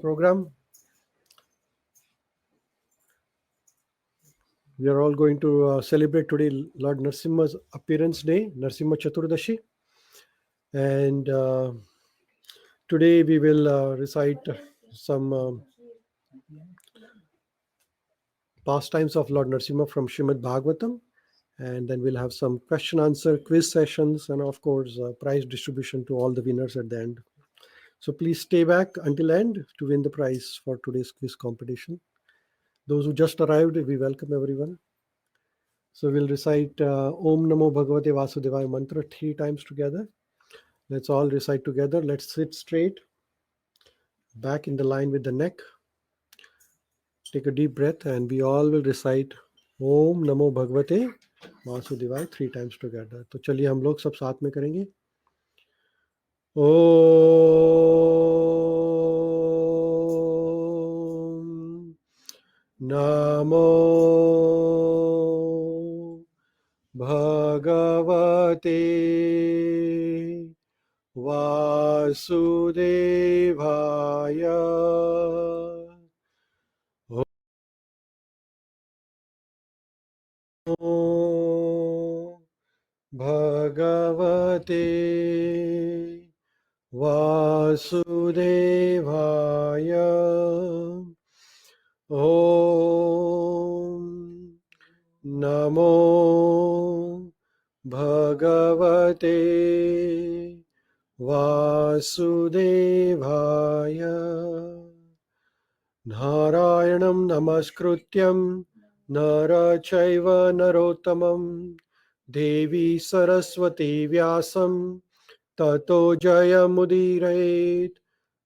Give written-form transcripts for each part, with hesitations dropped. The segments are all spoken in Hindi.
program. We are all going to celebrate today Lord Narasimha's appearance day, Narasimha Chaturdashi. And today we will recite some pastimes of Lord Narasimha from Srimad Bhagavatam. And then we'll have some question answer quiz sessions and of course prize distribution to all the winners at the end. So please stay back until end to win the prize for today's quiz competition. Those who just arrived, we welcome everyone. So we'll recite Om Namo Bhagavate Vasudevaya mantra 3 times together. Let's all recite together. Let's sit straight, back in the line with the neck. Take a deep breath and we all will recite Om Namo Bhagavate Vasudevaya 3 times together. तो चलिए हम लोग सब साथ में करेंगे. Om Namo Bhagavate Vasudevaya. Om Bhagavate Vasudevaya. Om Namo Bhagavate Vasudevaya. Narayanam Namaskrutyam Nara Chaiva Narottamam Devi Saraswati Vyasam Tato Jayamudirayet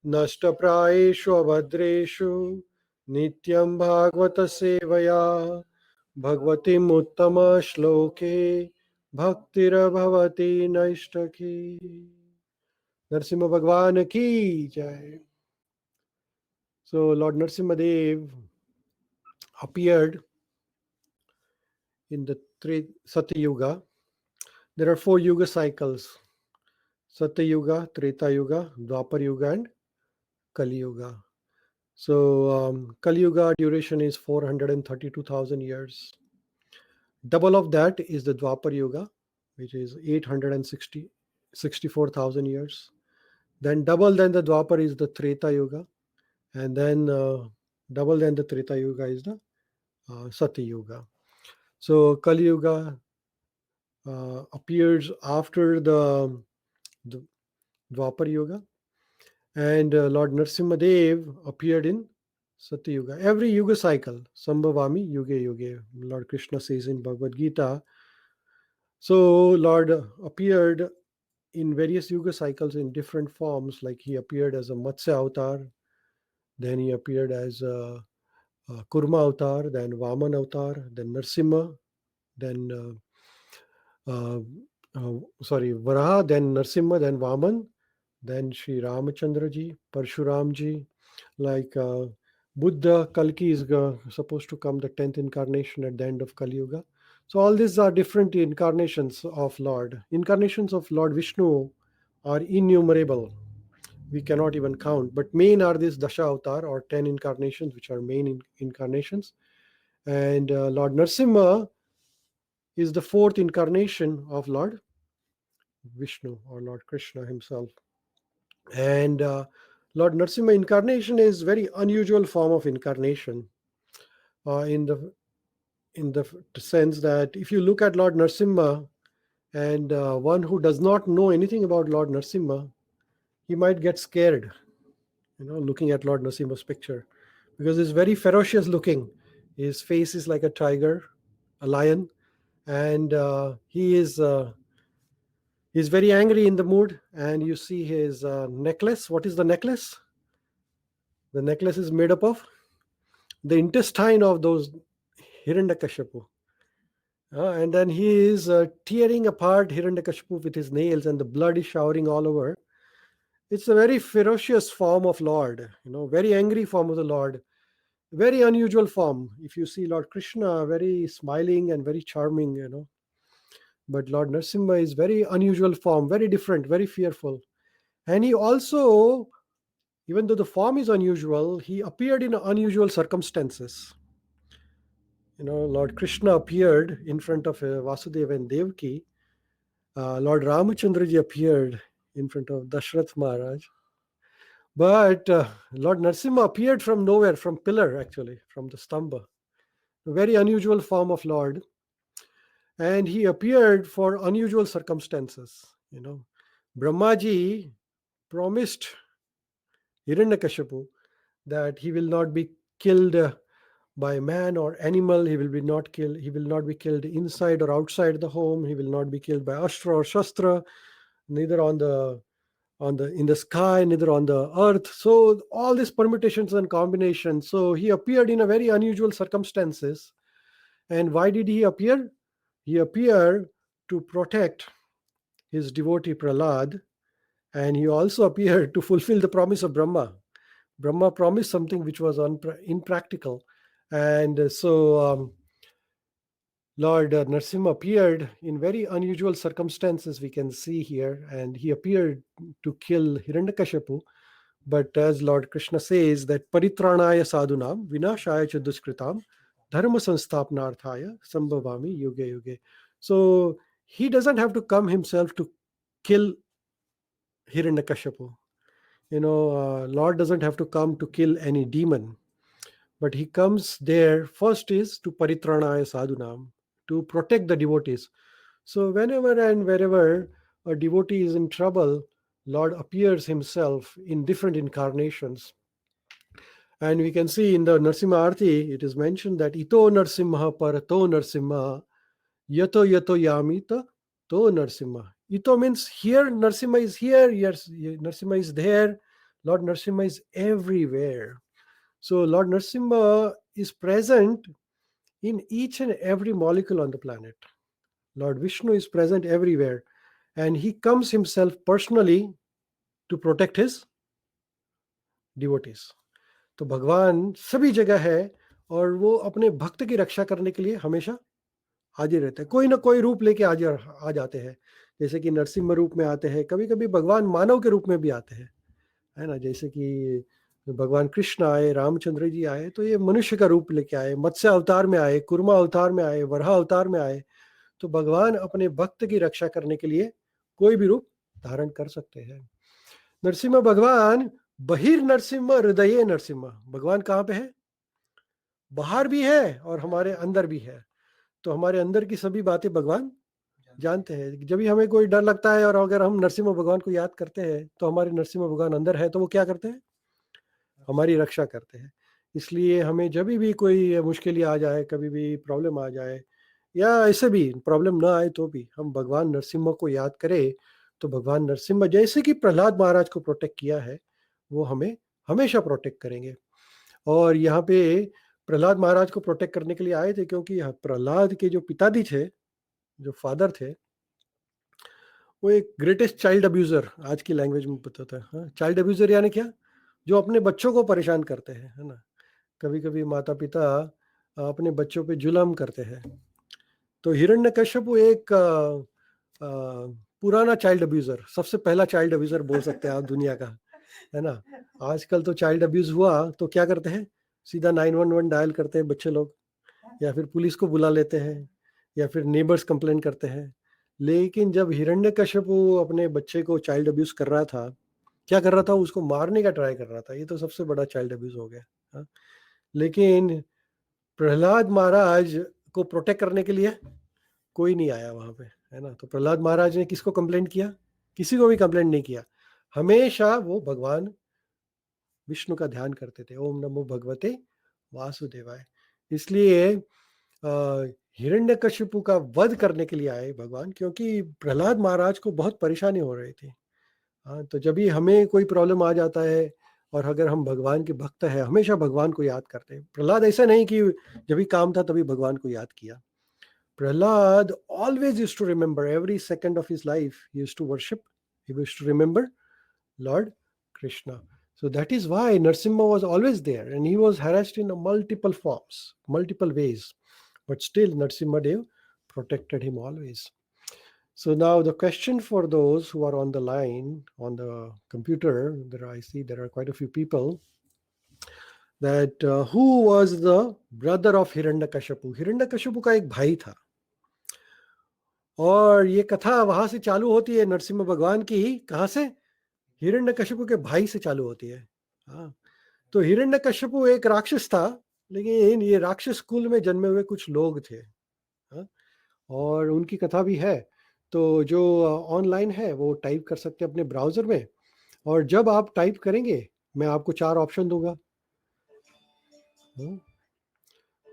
Nashtaprayeshu Abhadreshu Nityam Bhagavata Sevaya Bhagavatim Uttama Shloke Bhaktira Bhavati Naishtaki. Narasimha Bhagwan ki jai. So Lord Narasimha Dev appeared in the Satya Yuga. There are 4 Yuga cycles: Satya Yuga, Treta Yuga, Dwapar Yuga, and Kali Yuga. So Kali Yuga duration is 432,000 years. Double of that is the Dwapar Yuga, which is 64,000 years. Then double than the Dwapar is the Treta Yuga, and then double than the Treta Yuga is the Satya Yuga. So Kali Yuga appears after the Dwapar Yuga, and Lord Narasimha Dev appeared in Satya Yuga. Every Yuga cycle, Sambhavami Yuge Yuge, Lord Krishna says in Bhagavad Gita. So Lord appeared in various Yuga cycles in different forms, like he appeared as a Matsya avatar, then he appeared as a Kurma avatar, then Vaman avatar, then Narasimha, then Varaha, then Narasimha, then Vaman, then Sri Ramachandra ji, Parshuram ji, like Buddha, Kalki is supposed to come the 10th incarnation at the end of Kali Yuga. So all these are different incarnations of Lord. Incarnations of Lord Vishnu are innumerable. We cannot even count. But main are these Dasha Avatar or 10 incarnations, which are main incarnations. And Lord Narasimha is the 4th incarnation of Lord Vishnu or Lord Krishna himself. And Lord Narasimha incarnation is very unusual form of incarnation in the sense that if you look at Lord Narasimha and one who does not know anything about Lord Narasimha, he might get scared, looking at Lord Narasimha's picture, because he's very ferocious looking. His face is like a tiger, a lion, and he's very angry in the mood. And you see his necklace. What is the necklace? The necklace is made up of the intestine of those Hiranyakashipu. And then he is tearing apart Hiranyakashipu with his nails, and the blood is showering all over. It's a very ferocious form of Lord, very angry form of the Lord, very unusual form. If you see Lord Krishna, very smiling and very charming, but Lord Narasimha is very unusual form, very different, very fearful. And he also Even though the form is unusual, he appeared in unusual circumstances. Lord Krishna appeared in front of Vasudeva and Devaki. Lord Ramachandraji appeared in front of Dashrath Maharaj. But Lord Narsimha appeared from nowhere, from pillar actually, from the stamba. A very unusual form of Lord. And he appeared for unusual circumstances. Brahmaji promised Hiranyakashipu that he will not be killed by man or animal. He will not be killed inside or outside the home. He will not be killed by astra or shastra, neither in the sky, neither on the earth. So all these permutations and combinations. So he appeared in a very unusual circumstances. And why did he appear? He appeared to protect his devotee Prahlad, and he also appeared to fulfill the promise of Brahma. Brahma promised something which was impractical. And so Lord Narsimha appeared in very unusual circumstances, we can see here, and he appeared to kill Hiranyakashipu. But as Lord Krishna says, that paritranaya sadhunam vinashaya cha duskritam dharma sanstapnarthaya sambhavami yuge yuge. So he doesn't have to come himself to kill Hiranyakashipu. Lord doesn't have to come to kill any demon, but he comes there first is to paritranaya sadhunam, to protect the devotees. So whenever and wherever a devotee is in trouble, Lord appears himself in different incarnations. And we can see in the Narsimha Arti, it is mentioned that ito Narsimha parato Narsimha yato yato yamita to Narsimha. Ito means here, Narsimha is here, yes, Narsimha is there, Lord Narsimha is everywhere. So Lord Narsimha is present in each and every molecule on the planet. Lord Vishnu is present everywhere, and he comes himself personally to protect his devotees. तो भगवान सभी जगह है और वो अपने भक्त की रक्षा करने के लिए हमेशा हाजिर रहते हैं. कोई ना कोई रूप लेके आ जाते हैं. जैसे कि नरसिम्हा रूप में आते हैं, कभी कभी भगवान मानव के रूप में भी आते हैं, है ना. जैसे कि भगवान कृष्ण आए, रामचंद्र जी आए, तो ये मनुष्य का रूप लेके आए, मत्स्य अवतार में आए, कुर्मा अवतार में आए, वराह अवतार में आए. तो भगवान अपने भक्त की रक्षा करने के लिए कोई भी रूप धारण कर सकते हैं. नरसिम्हा भगवान बहिर नरसिम्हा हृदय नरसिम्हा. भगवान कहाँ पे है? बाहर भी है और हमारे अंदर भी है. तो हमारे अंदर की सभी बातें भगवान जानते हैं. जब भी हमें कोई डर लगता है और अगर हम नरसिम्हा भगवान को याद करते हैं तो हमारे नरसिम्हा भगवान अंदर है, तो वो क्या करते हैं? हमारी रक्षा करते हैं. इसलिए हमें जब भी कोई मुश्किल आ जाए, कभी भी प्रॉब्लम आ जाए, या ऐसे भी प्रॉब्लम ना आए, तो भी हम भगवान नरसिम्हा को याद करें, तो भगवान नरसिम्हा जैसे कि प्रहलाद महाराज को प्रोटेक्ट किया है, वो हमें हमेशा प्रोटेक्ट करेंगे. और यहाँ पे प्रहलाद महाराज को प्रोटेक्ट करने के लिए आए थे, क्योंकि प्रहलाद के जो पिताजी थे, जो फादर थे, वो एक ग्रेटेस्ट चाइल्ड अब्यूजर, आज की लैंग्वेज में बताता है. चाइल्ड अब्यूजर यानी क्या? जो अपने बच्चों को परेशान करते हैं, है ना. कभी कभी माता पिता अपने बच्चों पे जुल्म करते हैं. तो हिरण्यकश्यप एक पुराना चाइल्ड अब्यूजर, सबसे पहला चाइल्ड अब्यूजर बोल सकते हैं आप दुनिया का, है ना. आजकल तो चाइल्ड अब्यूज हुआ तो क्या करते हैं? सीधा 911 डायल करते हैं बच्चे लोग, या फिर पुलिस को बुला लेते हैं, या फिर नेबर्स कंप्लेन करते हैं. लेकिन जब हिरण्यकश्यप अपने बच्चे को चाइल्ड अब्यूज कर रहा था, क्या कर रहा था? उसको मारने का ट्राई कर रहा था. ये तो सबसे बड़ा चाइल्ड अब्यूज हो गया. हाँ? लेकिन प्रहलाद महाराज को प्रोटेक्ट करने के लिए कोई नहीं आया वहां पे, है ना. तो प्रहलाद महाराज ने किसको कंप्लेंट किया? किसी को भी कंप्लेंट नहीं किया. हमेशा वो भगवान विष्णु का ध्यान करते थे. ओम नमो भगवते वासुदेवाय. इसलिए हिरण्यकशिपु का वध करने के लिए आए भगवान, क्योंकि प्रहलाद महाराज को बहुत परेशानी हो रही थी. हाँ, तो जब भी हमें कोई प्रॉब्लम आ जाता है और अगर हम भगवान के भक्त हैं, हमेशा भगवान को याद करते हैं. प्रहलाद ऐसा नहीं कि जब भी काम था तभी भगवान को याद किया. Prahlad always used to remember every second of his life. He used to worship. He used to remember Lord Krishna. So that is why Narsimha was always there, and he was harassed in multiple forms, multiple ways. But still, Narsimha Dev protected him always. So now the question for those who are on the line on the computer, I see there are quite a few people, that who was the brother of Hiranyakashipu? Hiranyakashipu का एक भाई था, और ये कथा वहां से चालू होती है नरसिम्हा भगवान की। कहां से? हिरण्यकशिपु के भाई से चालू होती है। हाँ, तो हिरण्यकशिपु एक राक्षस था, लेकिन ये राक्षस कुल में जन्मे हुए कुछ लोग थे। हाँ, और उनकी कथा भी है। तो जो ऑनलाइन है वो टाइप कर सकते हैं अपने ब्राउजर में, और जब आप टाइप करेंगे मैं आपको 4 ऑप्शन दूंगा।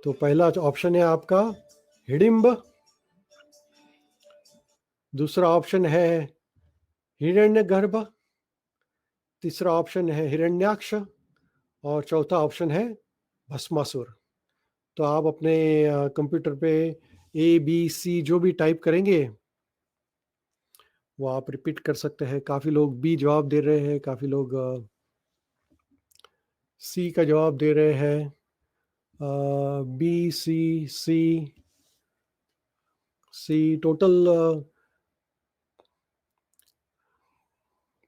तो पहला ऑप्शन है आपका हिडिंब, दूसरा ऑप्शन है हिरण्यगर्भ, तीसरा ऑप्शन है हिरण्याक्ष, और चौथा ऑप्शन है भस्मासुर। तो आप अपने कंप्यूटर पे ABC जो भी टाइप करेंगे वो आप रिपीट कर सकते हैं। काफ़ी लोग B जवाब दे रहे हैं, काफ़ी लोग C का जवाब दे रहे हैं। B, C, C टोटल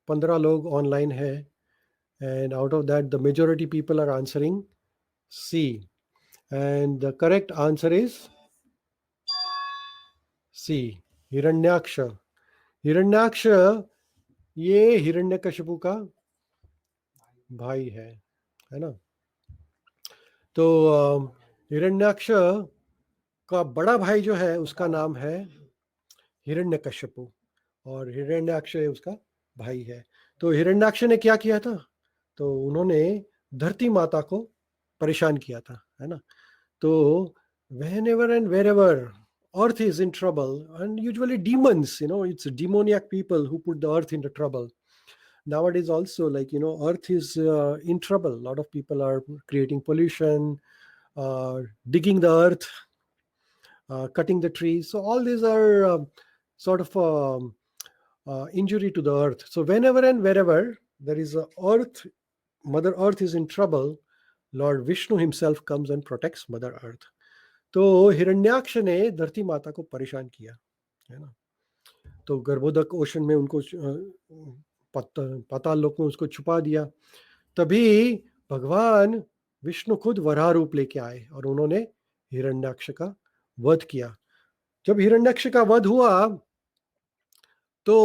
15 लोग ऑनलाइन है, and out of that the majority people are answering C, and the correct answer is C, Hiranyaksha. Hiranyaksha ये हिरण्यकशिपु का भाई है ना। तो हिरण्याक्ष का बड़ा भाई जो है उसका नाम है हिरण्यकशिपु, और हिरण्याक्ष उसका भाई है। तो हिरण्याक्ष ने क्या किया था? तो उन्होंने धरती माता को परेशान किया था, है ना। तो whenever and wherever earth is in trouble, and usually demons, it's demoniac people who put the earth into trouble. Nowadays also, like, earth is in trouble. A lot of people are creating pollution, digging the earth, cutting the trees. So all these are sort of injury to the earth. So whenever and wherever there is a earth, Mother Earth is in trouble, Lord Vishnu himself comes and protects Mother Earth. तो हिरण्याक्ष ने धरती माता को परेशान किया, है ना। तो गर्भोदक ओशन में उनको पाताल लोक में उसको छुपा दिया। तभी भगवान विष्णु खुद वराह रूप लेके आए और उन्होंने हिरण्याक्ष का वध किया। जब हिरण्याक्ष का वध हुआ तो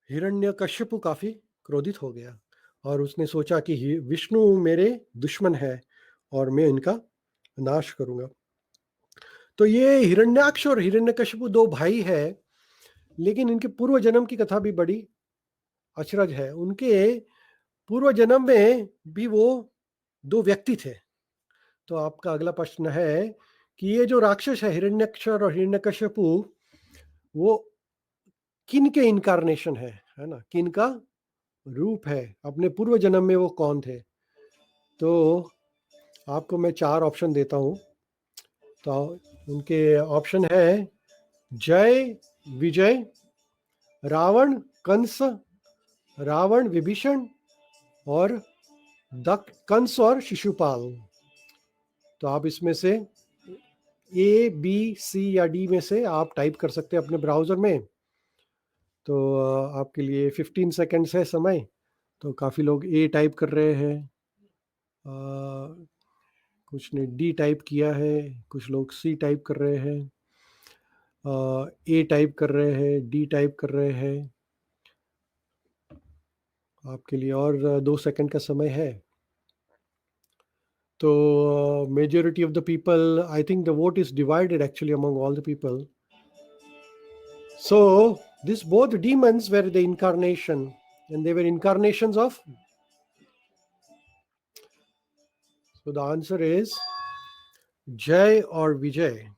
हिरण्यकशिपु काफी क्रोधित हो गया, और उसने सोचा कि विष्णु मेरे दुश्मन है और मैं इनका नाश करूंगा। तो ये हिरण्याक्ष और हिरण्यकशिपु 2 भाई है, लेकिन इनके पूर्व जन्म की कथा भी बड़ी अचरज है। उनके पूर्व जन्म में भी वो 2 व्यक्ति थे। तो आपका अगला प्रश्न है कि ये जो राक्षस है हिरण्याक्ष और हिरण्यकशिपु, वो किन के इनकारनेशन है ना, किन का रूप है, अपने पूर्व जन्म में वो कौन थे? तो आपको मैं 4 ऑप्शन देता हूं। तो उनके ऑप्शन है जय विजय, रावण कंस, रावण विभीषण, और कंस और शिशुपाल। तो आप इसमें से A, B, C या D में से आप टाइप कर सकते हैं अपने ब्राउजर में। तो आपके लिए 15 सेकेंड्स है समय। तो काफ़ी लोग A टाइप कर रहे हैं, कुछ ने D टाइप किया है, कुछ लोग C टाइप कर रहे हैं, A टाइप कर रहे हैं, D टाइप कर रहे हैं। आपके लिए और 2 सेकंड का समय है। तो majority of the people, I think the vote is divided actually among all the people. So these both demons were the incarnation, and they were incarnations of. So the answer is जय और विजय।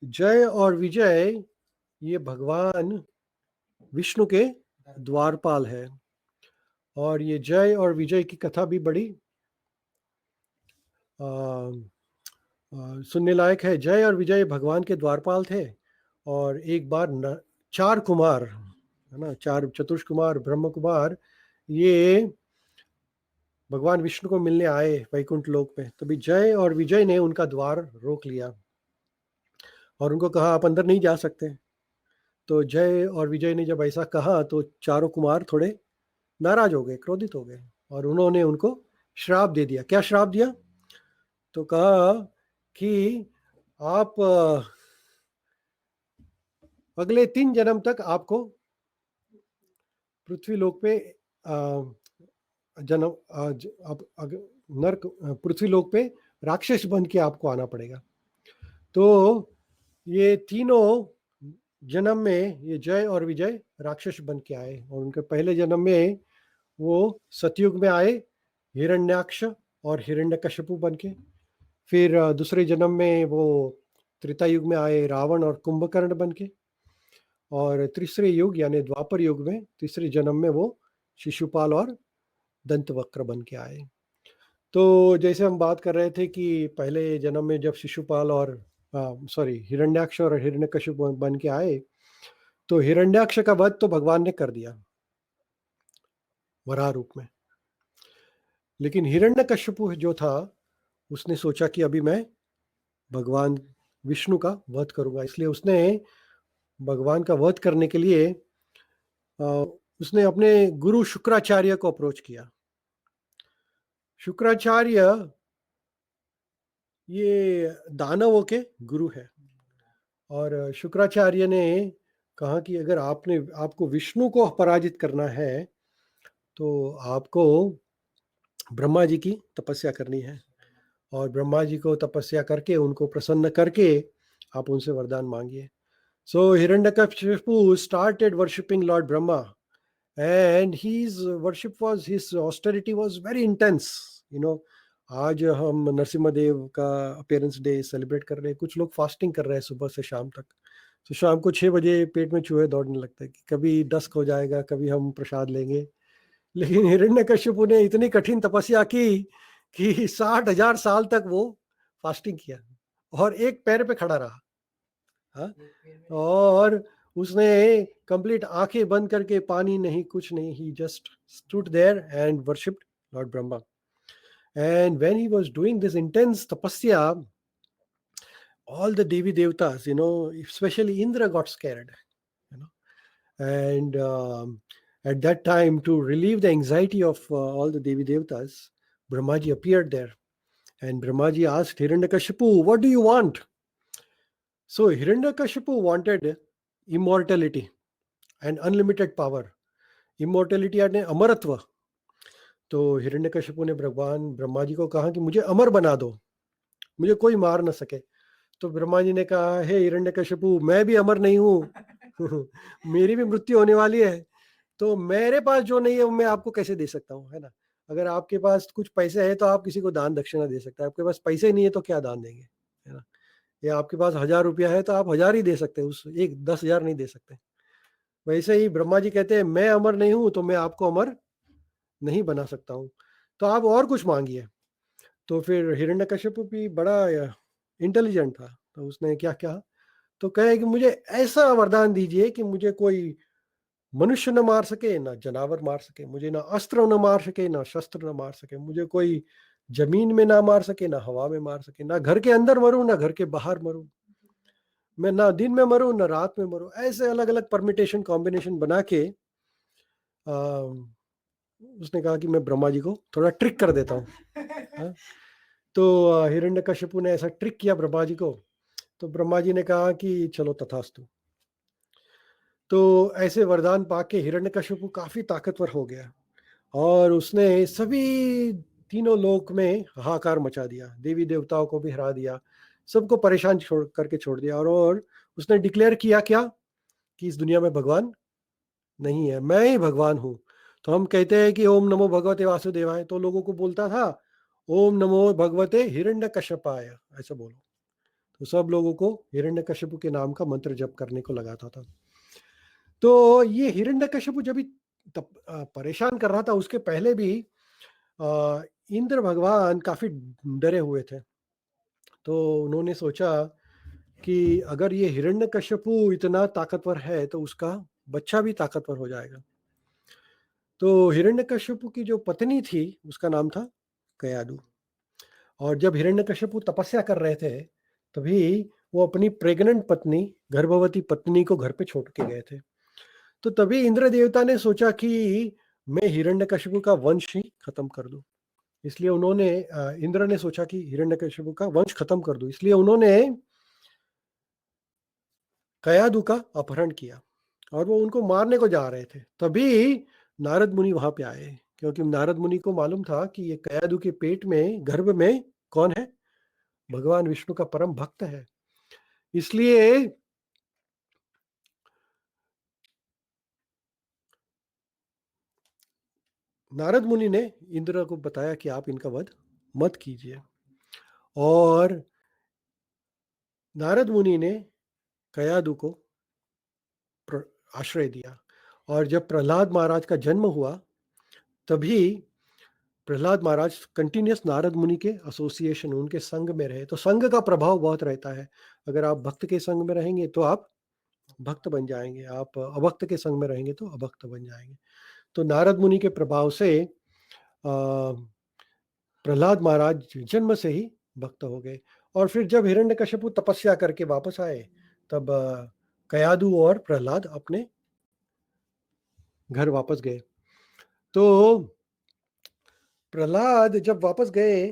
जय और विजय ये भगवान विष्णु के द्वारपाल है, और ये जय और विजय की कथा भी बड़ी सुनने लायक है। जय और विजय भगवान के द्वारपाल थे, और एक बार 4 कुमार, है ना, 4 चतुर्ष कुमार ब्रह्म कुमार, ये भगवान विष्णु को मिलने आए वैकुंठ लोक में। तभी जय और विजय ने उनका द्वार रोक लिया और उनको कहा आप अंदर नहीं जा सकते। तो जय और विजय ने जब ऐसा कहा तो चारों कुमार थोड़े नाराज हो गए, क्रोधित हो गए, और उन्होंने उनको श्राप दे दिया। क्या श्राप दिया? तो कहा कि आप अगले 3 जन्म तक आपको पृथ्वी लोक पे जन्म नर्क पृथ्वी लोक पे राक्षस बन के आपको आना पड़ेगा। तो ये तीनों जन्म में ये जय और विजय राक्षस बन के आए, और उनके पहले जन्म में वो सतयुग में आए हिरण्याक्ष और हिरण्यकशिपु बन के। फिर दूसरे जन्म में वो त्रेता युग में आए रावण और कुंभकर्ण बन के। और तीसरे युग यानी द्वापर युग में तीसरे जन्म में वो शिशुपाल और दंतवक्र बन के आए। तो जैसे हम बात कर रहे थे कि पहले जन्म में जब शिशुपाल और हिरण्याक्ष और हिरण्यकशिप बन के आए, तो हिरण्याक्ष का वध तो भगवान ने कर दिया वराह रूप में। लेकिन हिरण्यकशिपु जो था उसने सोचा कि अभी मैं भगवान विष्णु का वध करूंगा, इसलिए उसने भगवान का वध करने के लिए उसने अपने गुरु शुक्राचार्य को अप्रोच किया। शुक्राचार्य ये दानवों के गुरु है, और शुक्राचार्य ने कहा कि अगर आपको विष्णु को पराजित करना है तो आपको ब्रह्मा जी की तपस्या करनी है, और ब्रह्मा जी को तपस्या करके उनको प्रसन्न करके आप उनसे वरदान मांगिए। सो Hiranyakashipu started worshipping Lord Brahma, and his worship was, his austerity was very intense. आज हम नरसिम्हा देव का अपीयरेंस डे सेलिब्रेट कर रहे हैं, कुछ लोग फास्टिंग कर रहे हैं सुबह से शाम तक। तो शाम को 6 बजे पेट में चूहे दौड़ने लगते हैं कि कभी डस्क हो जाएगा, कभी हम प्रसाद लेंगे। लेकिन हिरण्यकशिपु ने इतनी कठिन तपस्या की कि 60,000 साल तक वो फास्टिंग किया और एक पैर पे खड़ा रहा। हाँ, और उसने कंप्लीट आंखें बंद करके, पानी नहीं कुछ नहीं, he just stood there and worshipped lord Brahma. And when he was doing this intense tapasya, all the Devi Devatas, especially Indra got scared, and at that time, to relieve the anxiety of all the Devi Devatas, Brahmaji appeared there, and Brahmaji asked Hiranyakashipu, "What do you want?" So Hiranyakashipu wanted immortality and unlimited power. Immortality यानी अमरत्व। तो हिरण्यकशिपु ने भगवान ब्रह्मा जी को कहा कि मुझे अमर बना दो, मुझे कोई मार ना सके। तो ब्रह्मा जी ने कहा, हे हिरण्यकशिपु, मैं भी अमर नहीं हूँ मेरी भी मृत्यु होने वाली है, तो मेरे पास जो नहीं है वो मैं आपको कैसे दे सकता हूँ, है ना। अगर आपके पास कुछ पैसे है तो आप किसी को दान दक्षिणा दे सकते हैं, आपके पास पैसे नहीं है तो क्या दान देंगे, है ना। या आपके पास 1000 रुपया है तो आप 1000 ही दे सकते हैं, उस एक 10,000 नहीं दे सकते। वैसे ही ब्रह्मा जी कहते हैं, मैं अमर नहीं हूं तो मैं आपको अमर नहीं बना सकता हूँ, तो आप और कुछ मांगिए। तो फिर हिरण्यकशिपु भी बड़ा इंटेलिजेंट था, तो उसने क्या कहा, तो कहे कि मुझे ऐसा वरदान दीजिए कि मुझे कोई मनुष्य न मार सके, ना जानवर मार सके, मुझे ना अस्त्र न मार सके, ना शस्त्र न मार सके, मुझे कोई जमीन में ना मार सके, ना हवा में मार सके, ना घर के अंदर मरूं ना घर के बाहर मरूं, मैं ना दिन में मरूं ना रात में मरूं। ऐसे अलग अलग परमिटेशन कॉम्बिनेशन बना के उसने कहा कि मैं ब्रह्मा जी को थोड़ा ट्रिक कर देता हूँ। तो हिरण्यकशिपु ने ऐसा ट्रिक किया ब्रह्मा जी को, तो ब्रह्मा जी ने कहा कि चलो तथास्तु। तो ऐसे वरदान पाके हिरण्यकशिपु काफी ताकतवर हो गया, और उसने सभी तीनों लोक में हाहाकार मचा दिया, देवी देवताओं को भी हरा दिया, सबको परेशान करके छोड़ दिया। और उसने डिक्लेयर किया क्या, कि इस दुनिया में भगवान नहीं है, मैं ही भगवान हूँ। तो हम कहते हैं कि ओम नमो भगवते वासुदेवाय, तो लोगों को बोलता था ओम नमो भगवते हिरण्यकश्यपाय, ऐसा बोलो। तो सब लोगों को हिरण्यकशिपु के नाम का मंत्र जप करने को लगाता था। तो ये हिरण्यकशिपु जब भी परेशान कर रहा था, उसके पहले भी इंद्र भगवान काफी डरे हुए थे। तो उन्होंने सोचा कि अगर ये हिरण्यकशिपु इतना ताकतवर है तो उसका बच्चा भी ताकतवर हो जाएगा। तो हिरण्यकशिपु की जो पत्नी थी उसका नाम था कयादु, और जब हिरण्यकशिपु तपस्या कर रहे थे तभी वो अपनी प्रेग्नेंट पत्नी, गर्भवती पत्नी को घर पे छोड़ के गए थे। तो तभी इंद्र देवता ने सोचा कि मैं हिरण्यकशिपु का वंश ही खत्म कर दूं। इसलिए उन्होंने इंद्र ने सोचा कि हिरण्यकशिपु का वंश खत्म कर दूं, इसलिए उन्होंने कयादु का अपहरण किया और वो उनको मारने को जा रहे थे। तभी नारद मुनि वहां पे आए, क्योंकि नारद मुनि को मालूम था कि ये कयादु के पेट में, गर्भ में कौन है? भगवान विष्णु का परम भक्त है। इसलिए नारद मुनि ने इंद्र को बताया कि आप इनका वध मत कीजिए। और नारद मुनि ने कयादु को आश्रय दिया। और जब प्रहलाद महाराज का जन्म हुआ, तभी प्रहलाद महाराज कंटिन्यूस नारद मुनि के एसोसिएशन, उनके संग में रहे। तो संग का प्रभाव बहुत रहता है। अगर आप भक्त के संग में रहेंगे तो आप भक्त बन जाएंगे, आप अभक्त के संग में रहेंगे तो अभक्त बन जाएंगे। तो नारद मुनि के प्रभाव से प्रहलाद महाराज जन्म से ही भक्त हो गए। और फिर जब हिरण्यकशिपु तपस्या करके वापस आए, तब कयादु और प्रहलाद अपने घर वापस गए। तो प्रहलाद जब वापस गए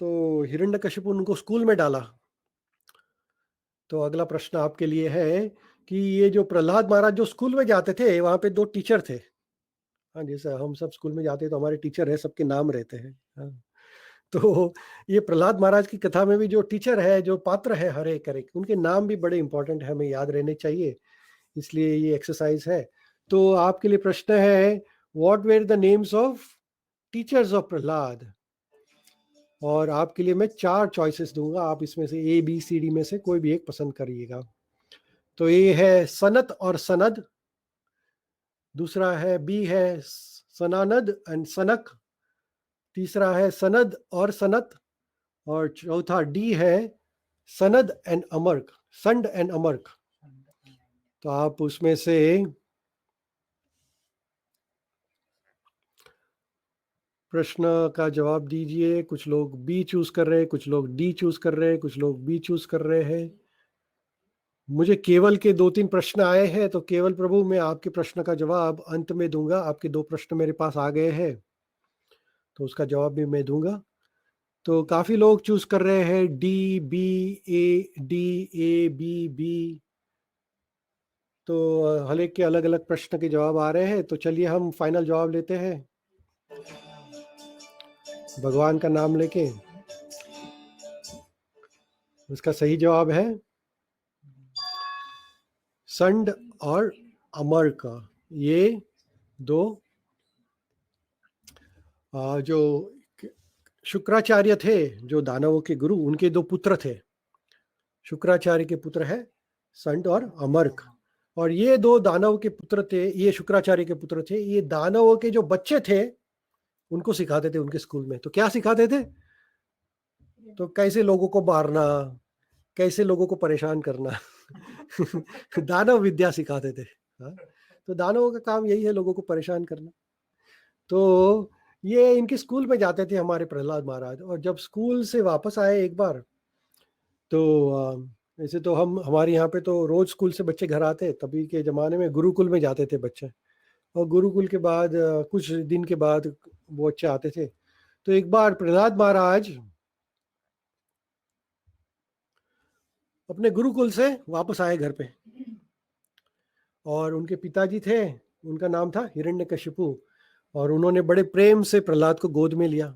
तो हिरण्यकशिपु उनको स्कूल में डाला। तो अगला प्रश्न आपके लिए है कि ये जो प्रहलाद महाराज जो स्कूल में जाते थे, वहां पे 2 टीचर थे। हाँ, जैसे हम सब स्कूल में जाते हैं तो हमारे टीचर है, सबके नाम रहते हैं। हाँ। तो ये प्रहलाद महाराज की कथा में भी जो टीचर है, जो पात्र है, हर एक उनके नाम भी बड़े इंपॉर्टेंट है, हमें याद रहने चाहिए। इसलिए ये एक्सरसाइज है। तो आपके लिए प्रश्न है, what were the names of teachers of Prahlad? और आपके लिए मैं 4 चॉइसेस दूंगा, आप इसमें से ए बी सी डी में से कोई भी एक पसंद करिएगा। तो ए है सनत और सनद, दूसरा है बी है सनानद एंड सनक, तीसरा है सनद और सनत, और चौथा डी है सनद एंड अमर्क, संड एंड अमर्क। तो आप उसमें से प्रश्न का जवाब दीजिए। कुछ लोग बी चूज कर रहे हैं, कुछ लोग डी चूज कर रहे हैं, कुछ लोग बी चूज कर रहे हैं। मुझे केवल के 2-3 प्रश्न आए हैं, तो केवल प्रभु मैं आपके प्रश्न का जवाब अंत में दूंगा। आपके 2 प्रश्न मेरे पास आ गए हैं, तो उसका जवाब भी मैं दूंगा। तो काफी लोग चूज कर रहे हैं D B A, D A B B. तो हर एक के अलग अलग प्रश्न के जवाब आ रहे हैं। तो चलिए हम फाइनल जवाब लेते हैं भगवान का नाम लेके। उसका सही जवाब है संड और अमर का। ये 2 जो शुक्राचार्य थे, जो दानवों के गुरु, उनके 2 पुत्र थे। शुक्राचार्य के पुत्र है संड और अमर्क। और ये 2 दानव के पुत्र थे, ये शुक्राचार्य के पुत्र थे। ये दानवों के जो बच्चे थे उनको सिखाते थे उनके स्कूल में। तो क्या सिखाते थे? तो कैसे लोगों को मारना, कैसे लोगों को परेशान करना दानव विद्या सिखाते थे। हाँ? तो दानवों का काम यही है, लोगों को परेशान करना। तो ये इनके स्कूल में जाते थे हमारे प्रहलाद महाराज। और जब स्कूल से वापस आए एक बार, तो ऐसे तो हमारे यहाँ पे तो रोज स्कूल से बच्चे घर आते, तभी के जमाने में गुरुकुल में जाते थे बच्चे। और गुरुकुल के बाद कुछ दिन के बाद वो बच्चे आते थे। तो एक बार प्रहलाद महाराज अपने गुरुकुल से वापस आए घर पे, और उनके पिताजी थे, उनका नाम था हिरण्यकशिपु। और उन्होंने बड़े प्रेम से प्रहलाद को गोद में लिया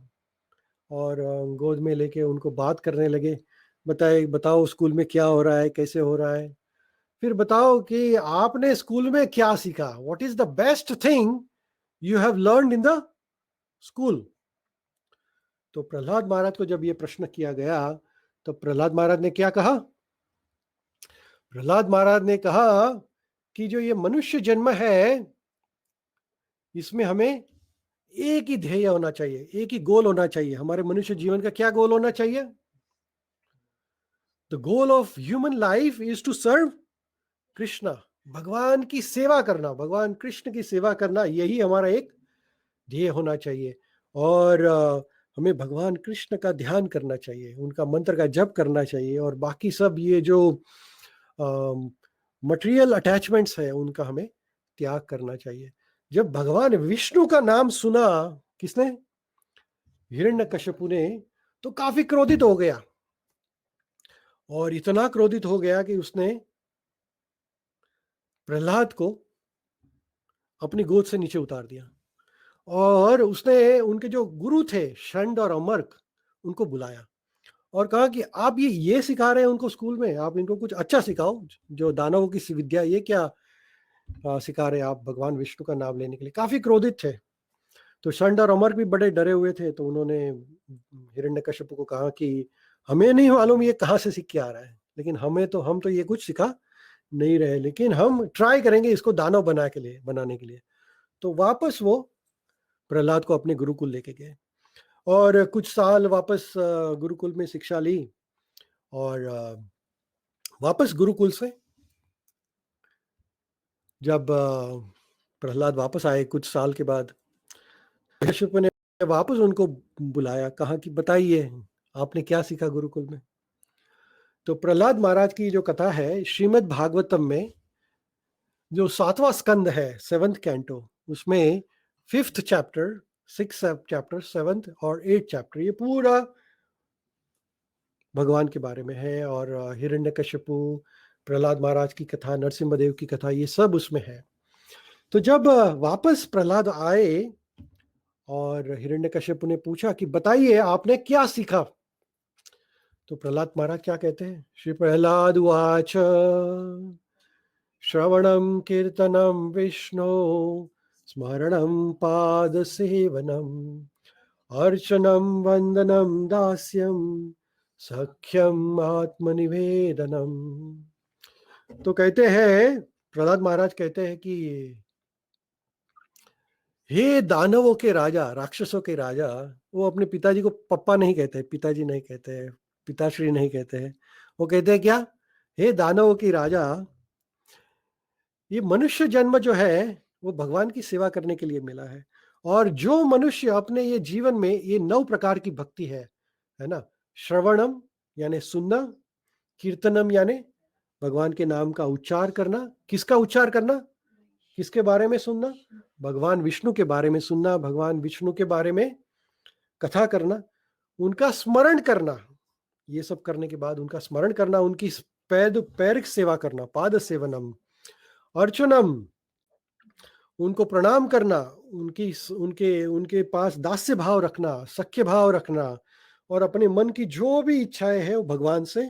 और गोद में लेके उनको बात करने लगे। बताओ स्कूल में क्या हो रहा है, कैसे हो रहा है, फिर बताओ कि आपने स्कूल में क्या सीखा, what is the best thing you have learned in the school. तो प्रहलाद महाराज को जब ये प्रश्न किया गया, तो प्रहलाद महाराज ने क्या कहा? प्रहलाद महाराज ने कहा कि जो ये मनुष्य जन्म है, इसमें हमें एक ही ध्येय होना चाहिए, एक ही गोल होना चाहिए। हमारे मनुष्य जीवन का क्या गोल होना चाहिए? The goal of human life is to serve Krishna. भगवान की सेवा करना, भगवान कृष्ण की सेवा करना, यही हमारा एक ध्येय होना चाहिए। और हमें भगवान कृष्ण का ध्यान करना चाहिए, उनका मंत्र का जप करना चाहिए, और बाकी सब ये जो मटेरियल अटैचमेंट्स है उनका हमें त्याग करना चाहिए। जब भगवान विष्णु का नाम सुना, किसने? हिरण्यकश्यपु ने, तो काफी क्रोधित हो गया, और इतना क्रोधित हो गया कि उसने प्रहलाद को अपनी गोद से नीचे उतार दिया, और उसने उनके जो गुरु थे शंड और अमर्क, उनको बुलाया और कहा कि आप ये सिखा रहे हैं उनको स्कूल में, आप इनको कुछ अच्छा सिखाओ, जो दानवों की विद्या, ये क्या सिखा रहे हैं आप भगवान विष्णु का नाम लेने के लिए। काफी क्रोधित थे। तो शंड और अमर भी बड़े डरे हुए थे, तो उन्होंने हिरण्यकश्यप को कहा कि हमें नहीं मालूम ये कहाँ से सीख के आ रहा है, लेकिन हम तो ये कुछ सिखा नहीं रहे, लेकिन हम ट्राई करेंगे इसको दानव बनाने के लिए। तो वापस वो प्रहलाद को अपने गुरुकुल लेके गए, और कुछ साल वापस गुरुकुल में शिक्षा ली, और वापस गुरुकुल से जब प्रहलाद वापस आए कुछ साल के बाद, कश्यप ने वापस उनको बुलाया, कहा कि बताइए आपने क्या सीखा गुरुकुल में। तो प्रहलाद महाराज की जो कथा है श्रीमद् भागवतम में, जो 7वां स्कंद है, 7th कैंटो, उसमें 5th chapter, 6th chapter, 7th और 8th चैप्टर, ये पूरा भगवान के बारे में है, और हिरण्यकश्यपु, प्रहलाद महाराज की कथा, नरसिम्हदेव की कथा, ये सब उसमें है। तो जब वापस प्रहलाद आए और हिरण्यकश्यप ने पूछा कि बताइए आपने क्या सीखा, तो प्रहलाद महाराज क्या कहते हैं? श्री प्रहलाद उवाच श्रवणं कीर्तनं विष्णु स्मरणं पाद सेवनम अर्चनं वंदनं दास्यं सख्यम आत्मनिवेदनम। तो कहते हैं, प्रहलाद महाराज कहते हैं कि हे दानवों के राजा, राक्षसों के राजा, वो अपने पिताजी को पप्पा नहीं कहते, पिताजी नहीं कहते, पिताश्री नहीं कहते हैं, वो कहते हैं क्या? हे दानवों की राजा, ये मनुष्य जन्म जो है वो भगवान की सेवा करने के लिए मिला है, और जो मनुष्य अपने ये जीवन में ये 9 प्रकार की भक्ति है ना, श्रवणम यानी सुनना, कीर्तनम यानी भगवान के नाम का उच्चार करना, किसका उच्चार करना, किसके बारे में सुनना, भगवान विष्णु के बारे में सुनना, भगवान विष्णु के बारे में कथा करना, उनका स्मरण करना, ये सब करने के बाद उनका स्मरण करना, उनकी पैर सेवा करना, पाद सेवनम, अर्चनम, उनको प्रणाम करना, उनकी उनके उनके पास दास्य भाव रखना, सख्य भाव रखना, और अपने मन की जो भी इच्छाएं हैं वो भगवान से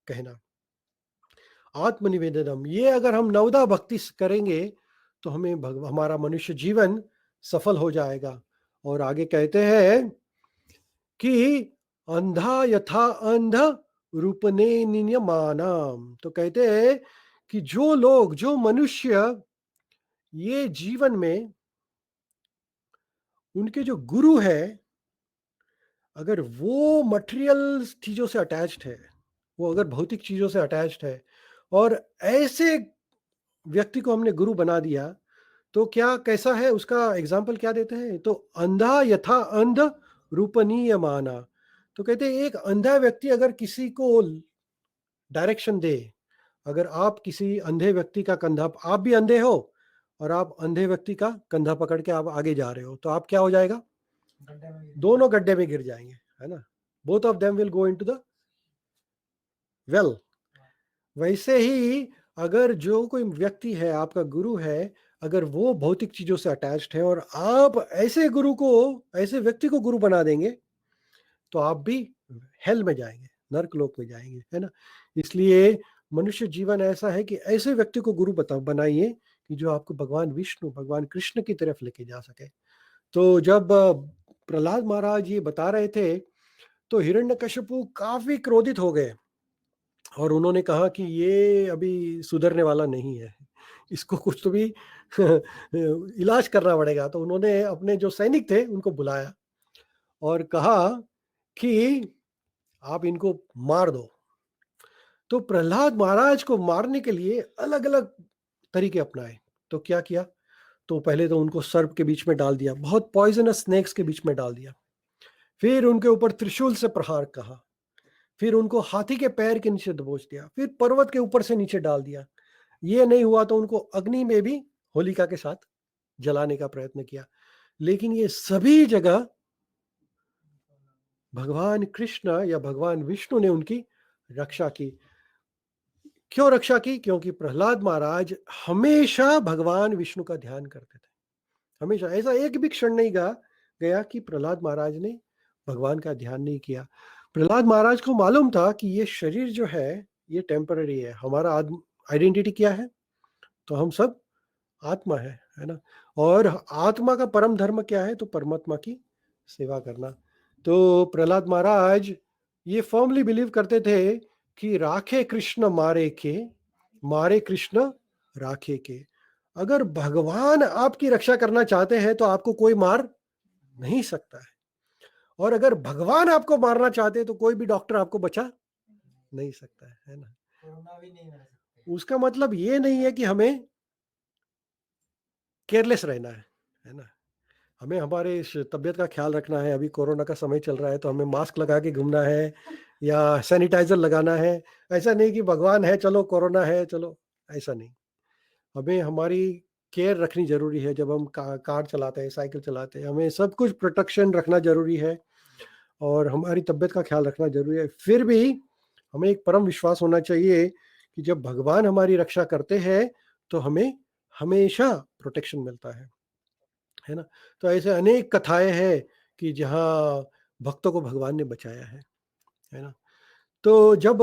कहना, आत्मनिवेदनम। ये अगर हम नवदा भक्ति करेंगे तो हमें हमारा मनुष्य जीवन सफल हो जाएगा। और आगे कहते हैं कि अंधा यथा अंध रूपने नियमानाम। तो कहते हैं कि जो लोग, जो मनुष्य ये जीवन में, उनके जो गुरु है, अगर वो मटेरियल चीजों से अटैच्ड है, वो अगर भौतिक चीजों से अटैच्ड है, और ऐसे व्यक्ति को हमने गुरु बना दिया, तो क्या कैसा है उसका एग्जाम्पल क्या देते हैं? तो अंधा यथा अंध रूपनीय माना। तो कहते हैं एक अंधा व्यक्ति अगर किसी को डायरेक्शन दे, अगर आप किसी अंधे व्यक्ति का कंधा, आप भी अंधे हो और आप अंधे व्यक्ति का कंधा पकड़ के आप आगे जा रहे हो, तो आप क्या हो जाएगा? दोनों गड्ढे में गिर जाएंगे, है ना। Both of them will go into the well. वैसे ही अगर जो कोई व्यक्ति है, आपका गुरु है, अगर वो भौतिक चीजों से अटैच्ड है और आप ऐसे गुरु को, ऐसे व्यक्ति को गुरु बना देंगे, तो आप भी हेल में जाएंगे, नरक लोक में जाएंगे, है ना। इसलिए मनुष्य जीवन ऐसा है कि ऐसे व्यक्ति को गुरु बनाइए कि जो आपको भगवान विष्णु, भगवान कृष्ण की तरफ लेके जा सके। तो जब प्रहलाद महाराज ये बता रहे थे, तो हिरण्यकश्यपु काफी क्रोधित हो गए, और उन्होंने कहा कि ये अभी सुधरने वाला नहीं है, इसको कुछ तो भी इलाज करना पड़ेगा। तो उन्होंने अपने जो सैनिक थे उनको बुलाया और कहा कि आप इनको मार दो। तो प्रहलाद महाराज को मारने के लिए अलग अलग तरीके अपनाए। तो क्या किया? तो पहले तो उनको सर्प के बीच में डाल दिया, बहुत पॉइजनस स्नेक्स के बीच में डाल दिया। फिर उनके ऊपर त्रिशूल से प्रहार कहा, फिर उनको हाथी के पैर के नीचे दबोच दिया, फिर पर्वत के ऊपर से नीचे डाल दिया। ये नहीं हुआ तो उनको अग्नि में भी होलिका के साथ जलाने का प्रयत्न किया। लेकिन ये सभी जगह भगवान कृष्ण या भगवान विष्णु ने उनकी रक्षा की। क्यों रक्षा की? क्योंकि प्रहलाद महाराज हमेशा भगवान विष्णु का ध्यान करते थे। हमेशा, ऐसा एक भी क्षण नहीं गया कि प्रहलाद महाराज ने भगवान का ध्यान नहीं किया। प्रहलाद महाराज को मालूम था कि ये शरीर जो है ये टेम्पररी है। हमारा आइडेंटिटी क्या है? तो हम सब आत्मा है ना। और आत्मा का परम धर्म क्या है? तो परमात्मा की सेवा करना। तो प्रहलाद महाराज ये फर्मली बिलीव करते थे कि राखे कृष्ण मारे कृष्ण राखे के। अगर भगवान आपकी रक्षा करना चाहते हैं तो आपको कोई मार नहीं सकता है, और अगर भगवान आपको मारना चाहते हैं तो कोई भी डॉक्टर आपको बचा नहीं सकता है ना। कोरोना भी नहीं मार सकते। उसका मतलब ये नहीं है कि हमें केयरलेस रहना है ना। हमें हमारे इस तबीयत का ख्याल रखना है। अभी कोरोना का समय चल रहा है तो हमें मास्क लगा के घूमना है या सैनिटाइजर लगाना है। ऐसा नहीं कि भगवान है चलो कोरोना है चलो, ऐसा नहीं। हमें हमारी केयर रखनी जरूरी है। जब हम कार चलाते हैं, साइकिल चलाते हैं, हमें सब कुछ प्रोटेक्शन रखना जरूरी है और हमारी तबीयत का ख्याल रखना जरूरी है। फिर भी हमें एक परम विश्वास होना चाहिए कि जब भगवान हमारी रक्षा करते हैं तो हमें हमेशा प्रोटेक्शन मिलता है ना। तो ऐसे अनेक कथाएं हैं कि जहाँ भक्तों को भगवान ने बचाया है ना। तो जब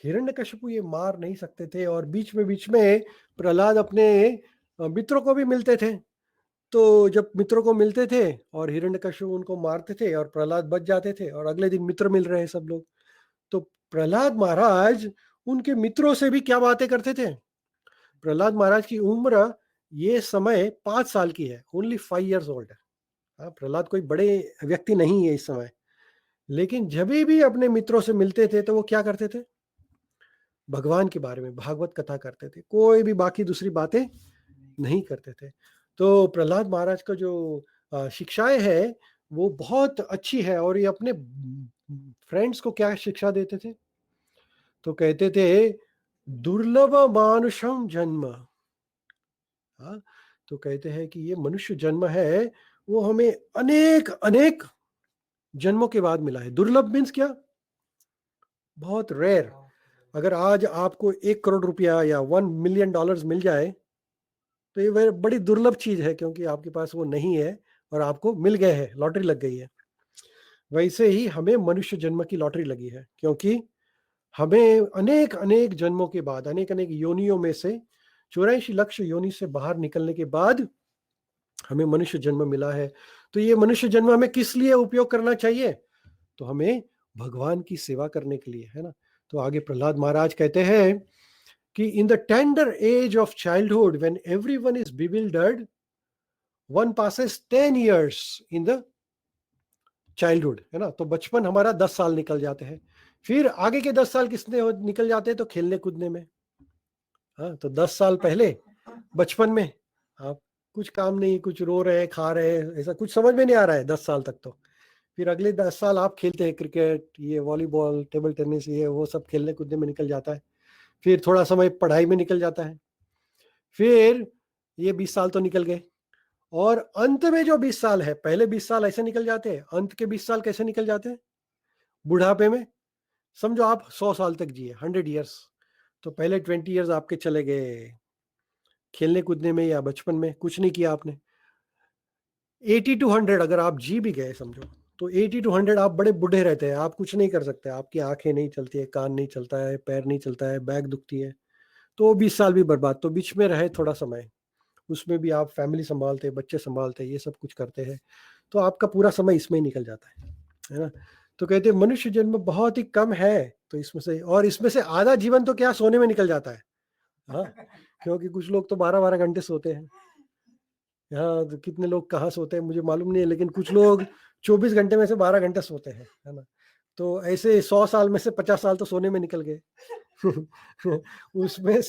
हिरण्यकशिपु ये मार नहीं सकते थे और बीच में प्रहलाद अपने मित्रों को भी मिलते थे, तो जब मित्रों को मिलते थे और हिरण्यकशिपु उनको मारते थे और प्रहलाद बच जाते थे और अगले दिन मित्र मिल रहे हैं सब लोग, तो प्रहलाद महाराज उनके मित्रों से भी क्या बातें करते थे। प्रहलाद महाराज की उम्र ये समय 5 साल की है, ओनली 5 years old है। हाँ, प्रहलाद कोई बड़े व्यक्ति नहीं है इस समय, लेकिन जब भी अपने मित्रों से मिलते थे तो वो क्या करते थे? भगवान के बारे में भागवत कथा करते थे, कोई भी बाकी दूसरी बातें नहीं करते थे। तो प्रहलाद महाराज का जो शिक्षाएं है वो बहुत अच्छी है। और ये अपने फ्रेंड्स को क्या शिक्षा देते थे? तो कहते थे दुर्लभ मानुषम जन्म। हाँ, तो कहते हैं कि ये मनुष्य जन्म है वो हमें अनेक अनेक जन्मों के बाद मिला है। दुर्लभ मीन्स क्या? बहुत रेयर। अगर आज आपको 1 करोड़ रुपया या $1 million मिल जाए तो ये बड़ी दुर्लभ चीज है, क्योंकि आपके पास वो नहीं है और आपको मिल गए हैं, लॉटरी लग गई है। वैसे ही हमें मनुष्य जन्म की लॉटरी लगी है, क्योंकि हमें अनेक अनेक जन्मों के बाद, अनेक अनेक योनियों में से 84 लाख योनि से बाहर निकलने के बाद हमें मनुष्य जन्म मिला है। तो ये मनुष्य जन्म हमें किस लिए उपयोग करना चाहिए? तो हमें भगवान की सेवा करने के लिए, है ना। तो आगे प्रहलाद महाराज कहते हैं कि in the tender as of childhood when everyone is bewildered one passes 10 years in the childhood, है ना। तो बचपन हमारा 10 साल निकल जाते हैं। फिर आगे के 10 साल किसने निकल जाते हैं? तो खेलने कूदने में। हाँ, तो 10 साल पहले बचपन में आप कुछ काम नहीं, कुछ रो रहे हैं, खा रहे हैं, ऐसा कुछ समझ में नहीं आ रहा है 10 साल तक। तो फिर अगले 10 साल आप खेलते हैं क्रिकेट, ये वॉलीबॉल, टेबल टेनिस, ये वो सब खेलने कूदने में निकल जाता है। फिर थोड़ा समय पढ़ाई में निकल जाता है। फिर ये 20 साल तो निकल गए, और अंत में जो 20 साल है, पहले 20 साल ऐसे निकल जाते हैं, अंत के 20 साल कैसे निकल जाते हैं? बुढ़ापे में। समझो आप 100 साल तक जिए, 100 years। तो पहले 20 years आपके चले गए खेलने कूदने में या बचपन में, कुछ नहीं किया आपने। 80 to 100 अगर आप जी भी गए समझो, तो 80 to 100 आप बड़े बूढ़े रहते हैं, आप कुछ नहीं कर सकते, आपकी आंखें नहीं चलती है, कान नहीं चलता है, पैर नहीं चलता है, बैक दुखती है। तो 20 साल भी बर्बाद। तो बीच में रहे थोड़ा समय, उसमें भी आप फैमिली संभालते, बच्चे संभालते, ये सब कुछ करते हैं, तो आपका पूरा समय इसमें ही निकल जाता है ना। तो कहते हैं मनुष्य जन्म बहुत ही कम है, तो इसमें से, और इसमें से आधा जीवन तो क्या सोने में निकल जाता है। हाँ, क्योंकि कुछ लोग तो 12-12 घंटे सोते हैं। यहाँ तो कितने लोग कहाँ सोते हैं मुझे मालूम नहीं है, लेकिन कुछ लोग 24 घंटे में से 12 घंटे सोते हैं, है ना। तो ऐसे 100 साल में से 50 साल तो सोने में निकल गए। उसमें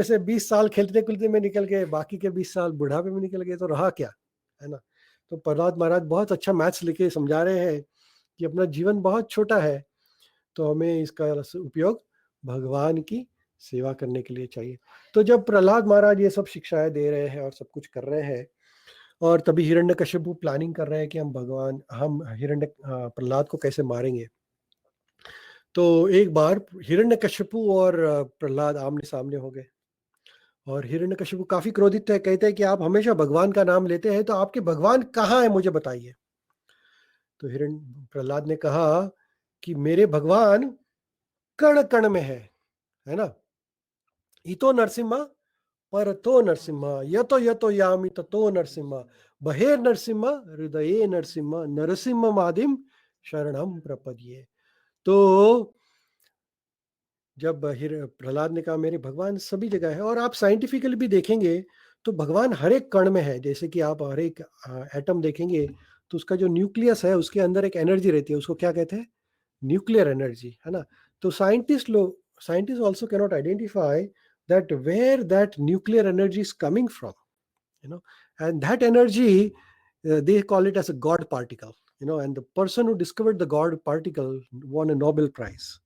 से 20 साल खेलते कूदते में निकल गए, बाकी के 20 साल बुढ़ापे में निकल गए, तो रहा क्या, है ना। तो प्रहलाद महाराज बहुत अच्छा मैथ्स लिखे समझा रहे हैं कि अपना जीवन बहुत छोटा है, तो हमें इसका उपयोग भगवान की सेवा करने के लिए चाहिए। तो जब प्रहलाद महाराज ये सब शिक्षाएं दे रहे हैं और सब कुछ कर रहे हैं, और तभी हिरण्यकशिपु प्लानिंग कर रहे हैं कि हम प्रहलाद को कैसे मारेंगे। तो एक बार हिरण्यकशिपु और प्रहलाद आमने सामने हो गए, और हिरण्यकशिपु काफी क्रोधित है, कहते हैं कि आप हमेशा भगवान का नाम लेते हैं, तो आपके भगवान कहाँ है, मुझे बताइए। तो हिरण्य प्रहलाद ने कहा कि मेरे भगवान कण कण में है ना। इतो नरसिम्हा परतो नरसिम्हा यतो यतो यामि ततो नरसिम्हा बहेर नरसिम्हा हृदये नरसिम्हा नरसिम्हा मादिम शरणम प्रपद्ये। तो जब प्रहलाद ने कहा मेरे भगवान सभी जगह है, और आप साइंटिफिकली भी देखेंगे तो भगवान हर एक कण में है। जैसे कि आप हर एक एटम देखेंगे तो उसका जो न्यूक्लियस है उसके अंदर एक एनर्जी रहती है, उसको क्या कहते हैं, न्यूक्लियर एनर्जी, है ना। तो scientist also cannot identify that where that nuclear energy is coming from, and that energy, they call it as a god particle, and the person who discovered the god particle won a Nobel Prize,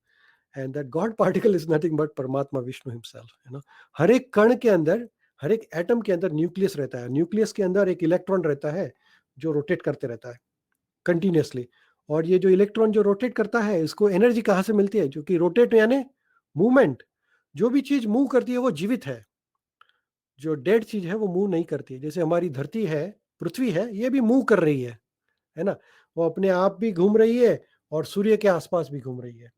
and that god particle is nothing but Paramatma Vishnu himself. हर एक कण के अंदर, हर एक एटम के अंदर न्यूक्लियस रहता है, न्यूक्लियस के अंदर एक इलेक्ट्रॉन रहता है जो रोटेट करते रहता है कंटिन्यूसली। और ये जो इलेक्ट्रॉन जो रोटेट करता है, इसको एनर्जी कहाँ से मिलती है, जो कि रोटेट यानी मूवमेंट। जो भी चीज मूव करती है वो जीवित है, जो डेड चीज है वो मूव नहीं करती। जैसे हमारी धरती है, पृथ्वी है, ये भी मूव कर रही है ना। वो अपने आप भी घूम रही है और सूर्य के आसपास भी घूम रही है।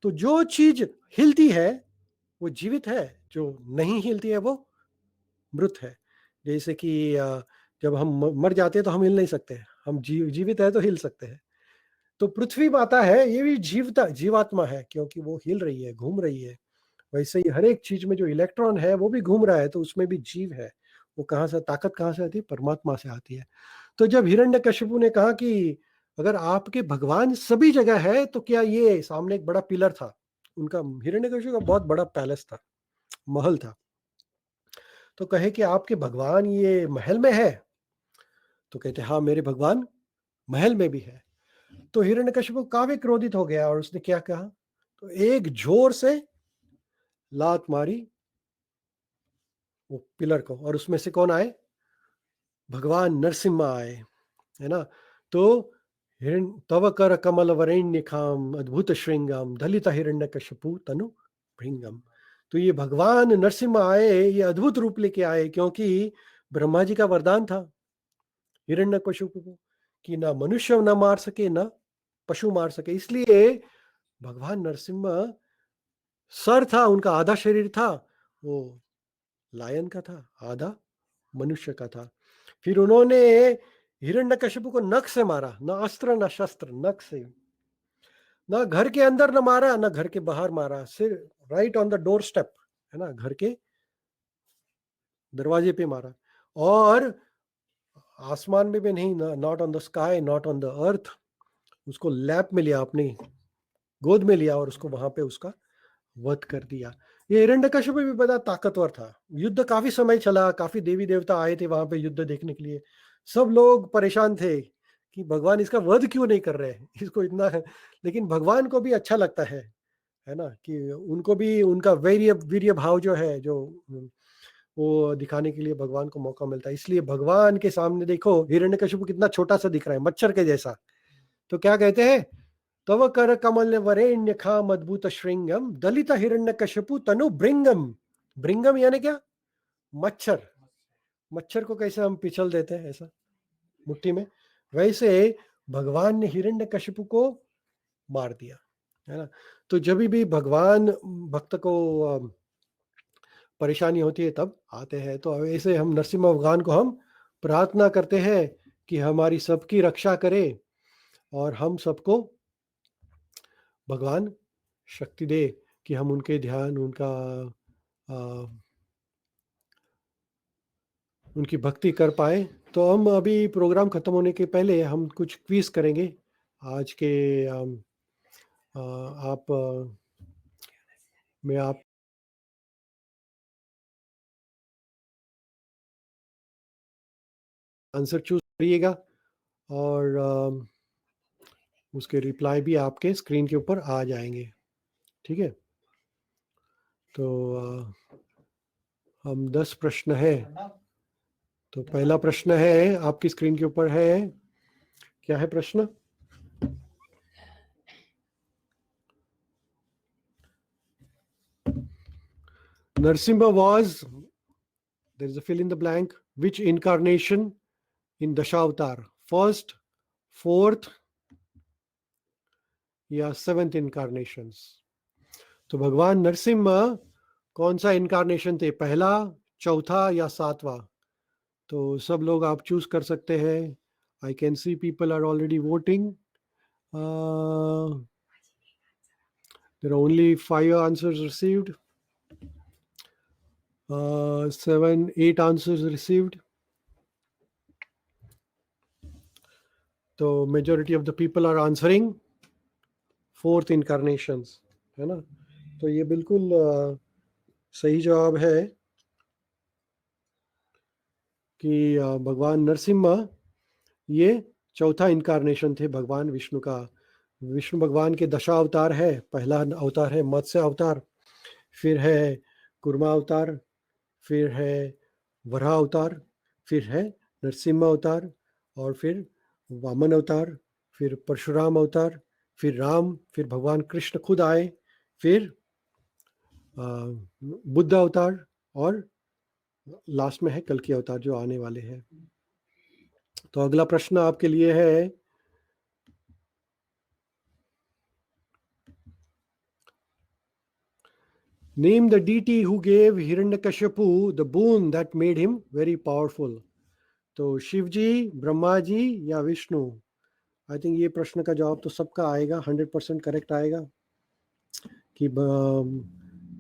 तो जो चीज हिलती है वो जीवित है, जो नहीं हिलती है वो मृत है। जैसे कि जब हम मर जाते हैं तो हम हिल नहीं सकते, हम जीवित है तो हिल सकते हैं। तो पृथ्वी माता है, ये भी जीवात्मा है, क्योंकि वो हिल रही है, घूम रही है। वैसे ही हर एक चीज में जो इलेक्ट्रॉन है वो भी घूम रहा है, तो उसमें भी जीव है। वो कहाँ से, ताकत कहाँ से आती है, परमात्मा से आती है। तो जब हिरण्यकशिपु ने कहा कि अगर आपके भगवान सभी जगह है तो क्या, ये सामने एक बड़ा पिलर था उनका, हिरण्यकशिपु का बहुत बड़ा पैलेस था, महल था। तो कहे कि आपके भगवान ये महल में है, तो कहते हाँ मेरे भगवान महल में भी है। तो हिरण्यकशिपु काफी क्रोधित हो गया, और उसने क्या कहा, तो एक जोर से लात मारी वो पिलर को, और उसमें से कौन आए, भगवान नरसिम्हा आए, है ना। तो हिरण तव कर कमल वरेण्य खाम अद्भुत श्रृंगम दलित हिरण्य कश्यपु तनु भृंगम। तो ये भगवान नरसिम्हा आए, ये अद्भुत रूप लेके आए, क्योंकि ब्रह्मा जी का वरदान था हिरण्य कश्यपु को कि ना मनुष्य ना मार सके ना पशु मार सके। इसलिए भगवान नरसिम्हा, सर था उनका, आधा शरीर था वो लायन का था, आधा मनुष्य का था। फिर उन्होंने हिरण्यकशिपु को नख से मारा, न अस्त्र न शस्त्र, नख से। ना घर के अंदर न मारा, ना घर के बाहर मारा, सिर्फ right on the door step, है ना, घर के दरवाजे पे मारा। और आसमान में भी नहीं, not on the sky, not on the earth, उसको लैप में लिया, अपनी गोद में लिया, और उसको वहां पे उसका वध कर दिया। ये हिरण्यकशिपु भी बड़ा ताकतवर था। युद्ध काफी समय चला, काफी देवी देवता आए थे वहां पे युद्ध देखने के लिए। सब लोग परेशान थे कि भगवान इसका वध क्यों नहीं कर रहे हैं, इसको इतना है। लेकिन भगवान को भी अच्छा लगता है ना, कि उनको भी उनका वीर्य वीर्य भाव जो है, जो वो दिखाने के लिए भगवान को मौका मिलता है। इसलिए भगवान के सामने देखो हिरण्यकशिपु कितना छोटा सा दिख रहा है, मच्छर के जैसा। तो क्या कहते हैं, तव कर कमल वरेण्य खाम अद्भुत श्रृंगम दलित हिरण्य कश्यपु तनु भृंगम। भृंगम यानी क्या, मच्छर। मच्छर को कैसे हम पिछल देते हैं ऐसा मुट्ठी में, वैसे भगवान ने हिरण्य कश्यपु को मार दिया, है ना। तो जब भी भगवान भक्त को परेशानी होती है तब आते हैं। तो ऐसे हम नरसिम्हा भगवान को हम प्रार्थना करते हैं कि हमारी सबकी रक्षा करे, और हम सबको भगवान शक्ति दे कि हम उनके ध्यान, आ, उनकी भक्ति कर पाए। तो हम अभी प्रोग्राम खत्म होने के पहले हम कुछ क्विज करेंगे आज के। आप मैं आप आंसर चूज करिएगा, और उसके रिप्लाई भी आपके स्क्रीन के ऊपर आ जाएंगे, ठीक है। तो हम 10 प्रश्न है। तो पहला प्रश्न है आपकी स्क्रीन के ऊपर है, क्या है प्रश्न? Narasimha was, there is a fill in the blank, which incarnation in Dashavatar? First, fourth या सेवेंथ इनकारनेशंस? तो भगवान नरसिम्हा कौन सा इनकारनेशन थे, पहला, चौथा या सातवां? तो सब लोग आप चूज कर सकते हैं। I can see people are already voting. There are only 5 answers received, 7-8 answers received. तो majority of the people are answering fourth incarnations, है ना। तो ये बिल्कुल सही जवाब है कि भगवान नरसिम्हा ये चौथा इनकारनेशन थे भगवान विष्णु का। विष्णु भगवान के दशा अवतार है। पहला अवतार है मत्स्य अवतार, फिर है कुर्मा अवतार, फिर है वराह अवतार, फिर है नरसिम्हा अवतार, और फिर वामन अवतार, फिर परशुराम अवतार, फिर राम, फिर भगवान कृष्ण खुद आए, फिर बुद्ध अवतार, और लास्ट में है कल्कि अवतार जो आने वाले हैं। तो अगला प्रश्न आपके लिए है, name the deity who gave Hiranyakashipu the boon that made him very powerful. तो शिव जी, ब्रह्मा जी या विष्णु? आई थिंक ये प्रश्न का जवाब तो सबका आएगा, 100% करेक्ट आएगा कि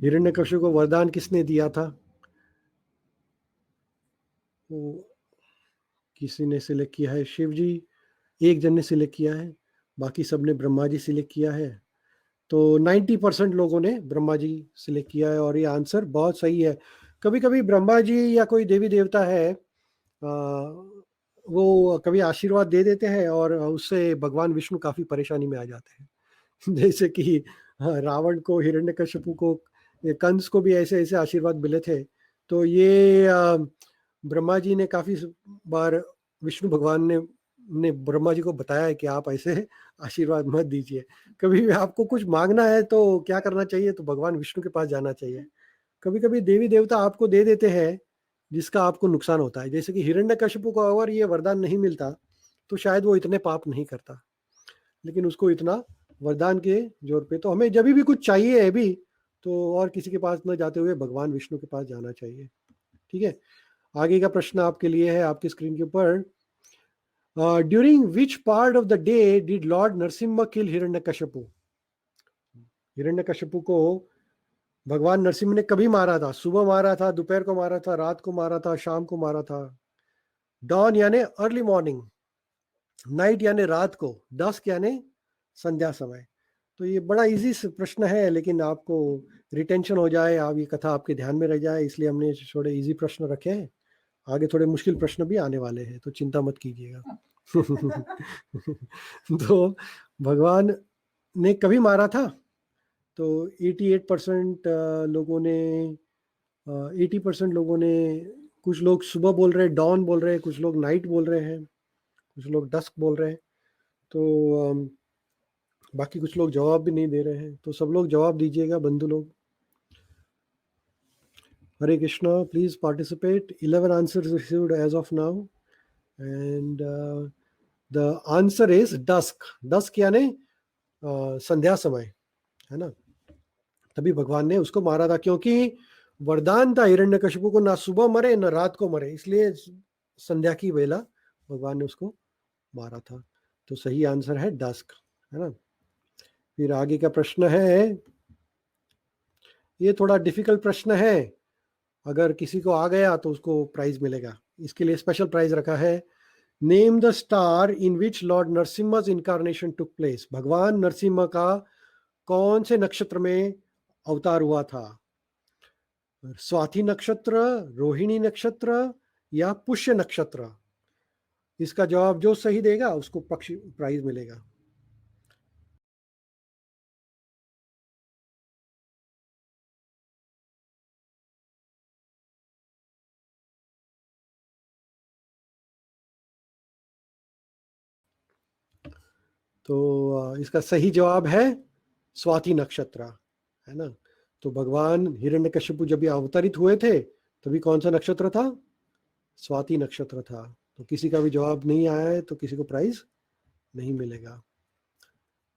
हिरण्यकशिपु को वरदान किसने दिया था? वो किसी ने सिलेक्ट किया है शिव जी, एक जन ने सिलेक्ट किया है, बाकी सब ने ब्रह्मा जी सिलेक्ट किया है। तो 90% लोगों ने ब्रह्मा जी सिलेक्ट किया है और ये आंसर बहुत सही है। कभी कभी ब्रह्मा जी या कोई देवी देवता है, वो कभी आशीर्वाद दे देते हैं और उससे भगवान विष्णु काफी परेशानी में आ जाते हैं। जैसे कि रावण को, हिरण्यकशिपु को, कंस को भी ऐसे ऐसे आशीर्वाद मिले थे। तो ये ब्रह्मा जी ने काफी बार विष्णु भगवान ने ब्रह्मा जी को बताया है कि आप ऐसे आशीर्वाद मत दीजिए। कभी भी आपको कुछ मांगना है तो क्या करना चाहिए, तो भगवान विष्णु के पास जाना चाहिए। कभी कभी देवी देवता आपको दे देते हैं जिसका आपको नुकसान होता है। जैसे कि हिरण्यकशिपु को अगर ये वरदान नहीं मिलता तो शायद वो इतने पाप नहीं करता, लेकिन उसको इतना वरदान के जोर पे। तो हमें जब भी कुछ चाहिए है भी तो और किसी के पास न जाते हुए भगवान विष्णु के पास जाना चाहिए, ठीक है। आगे का प्रश्न आपके लिए है आपकी स्क्रीन के ऊपर, during which part of the day did lord Narasimha kill Hiranyakashipu? Hiranyakashipu को भगवान नरसिम्हा ने कभी मारा था? सुबह मारा था, दोपहर को मारा था, रात को मारा था, शाम को मारा था? डॉन यानी अर्ली मॉर्निंग, नाइट यानी रात को, डस्क यानी संध्या समय। तो ये बड़ा इजी प्रश्न है, लेकिन आपको रिटेंशन हो जाए, आप ये कथा आपके ध्यान में रह जाए, इसलिए हमने थोड़े इजी प्रश्न रखे हैं। आगे थोड़े मुश्किल प्रश्न भी आने वाले हैं, तो चिंता मत कीजिएगा। तो भगवान ने कभी मारा था? तो 88% लोगों ने, 80% लोगों ने, कुछ लोग सुबह बोल रहे हैं, डॉन बोल रहे हैं, कुछ लोग नाइट बोल रहे हैं, कुछ लोग डस्क बोल रहे हैं, तो बाकी कुछ लोग जवाब भी नहीं दे रहे हैं। तो सब लोग जवाब दीजिएगा बंधु लोग। Hare Krishna, please participate. 11 answers received as of now and the answer is dusk. Dusk यानी संध्या समय, है ना। तभी भगवान ने उसको मारा था, क्योंकि वरदान था हिरण्यकशिपु को ना सुबह मरे ना रात को मरे, इसलिए संध्या की वेला भगवान ने उसको मारा था। तो सही आंसर है डस्क, है ना। फिर आगे का प्रश्न है, ये थोड़ा डिफिकल्ट प्रश्न है, अगर किसी को आ गया तो उसको प्राइज मिलेगा। इसके लिए स्पेशल प्राइज रखा है। Name the star in which lord Narasimha's incarnation took place. भगवान नरसिम्हा का कौन से नक्षत्र में अवतार हुआ था? स्वाति नक्षत्र, रोहिणी नक्षत्र या पुष्य नक्षत्र? इसका जवाब जो सही देगा उसको पक्ष प्राइज मिलेगा। तो इसका सही जवाब है स्वाति नक्षत्र, है ना। तो भगवान हिरण्यकशिपु जब ये अवतरित हुए थे तभी कौन सा नक्षत्र था? स्वाति नक्षत्र था। तो किसी का भी जवाब नहीं आया है तो किसी को प्राइज नहीं मिलेगा।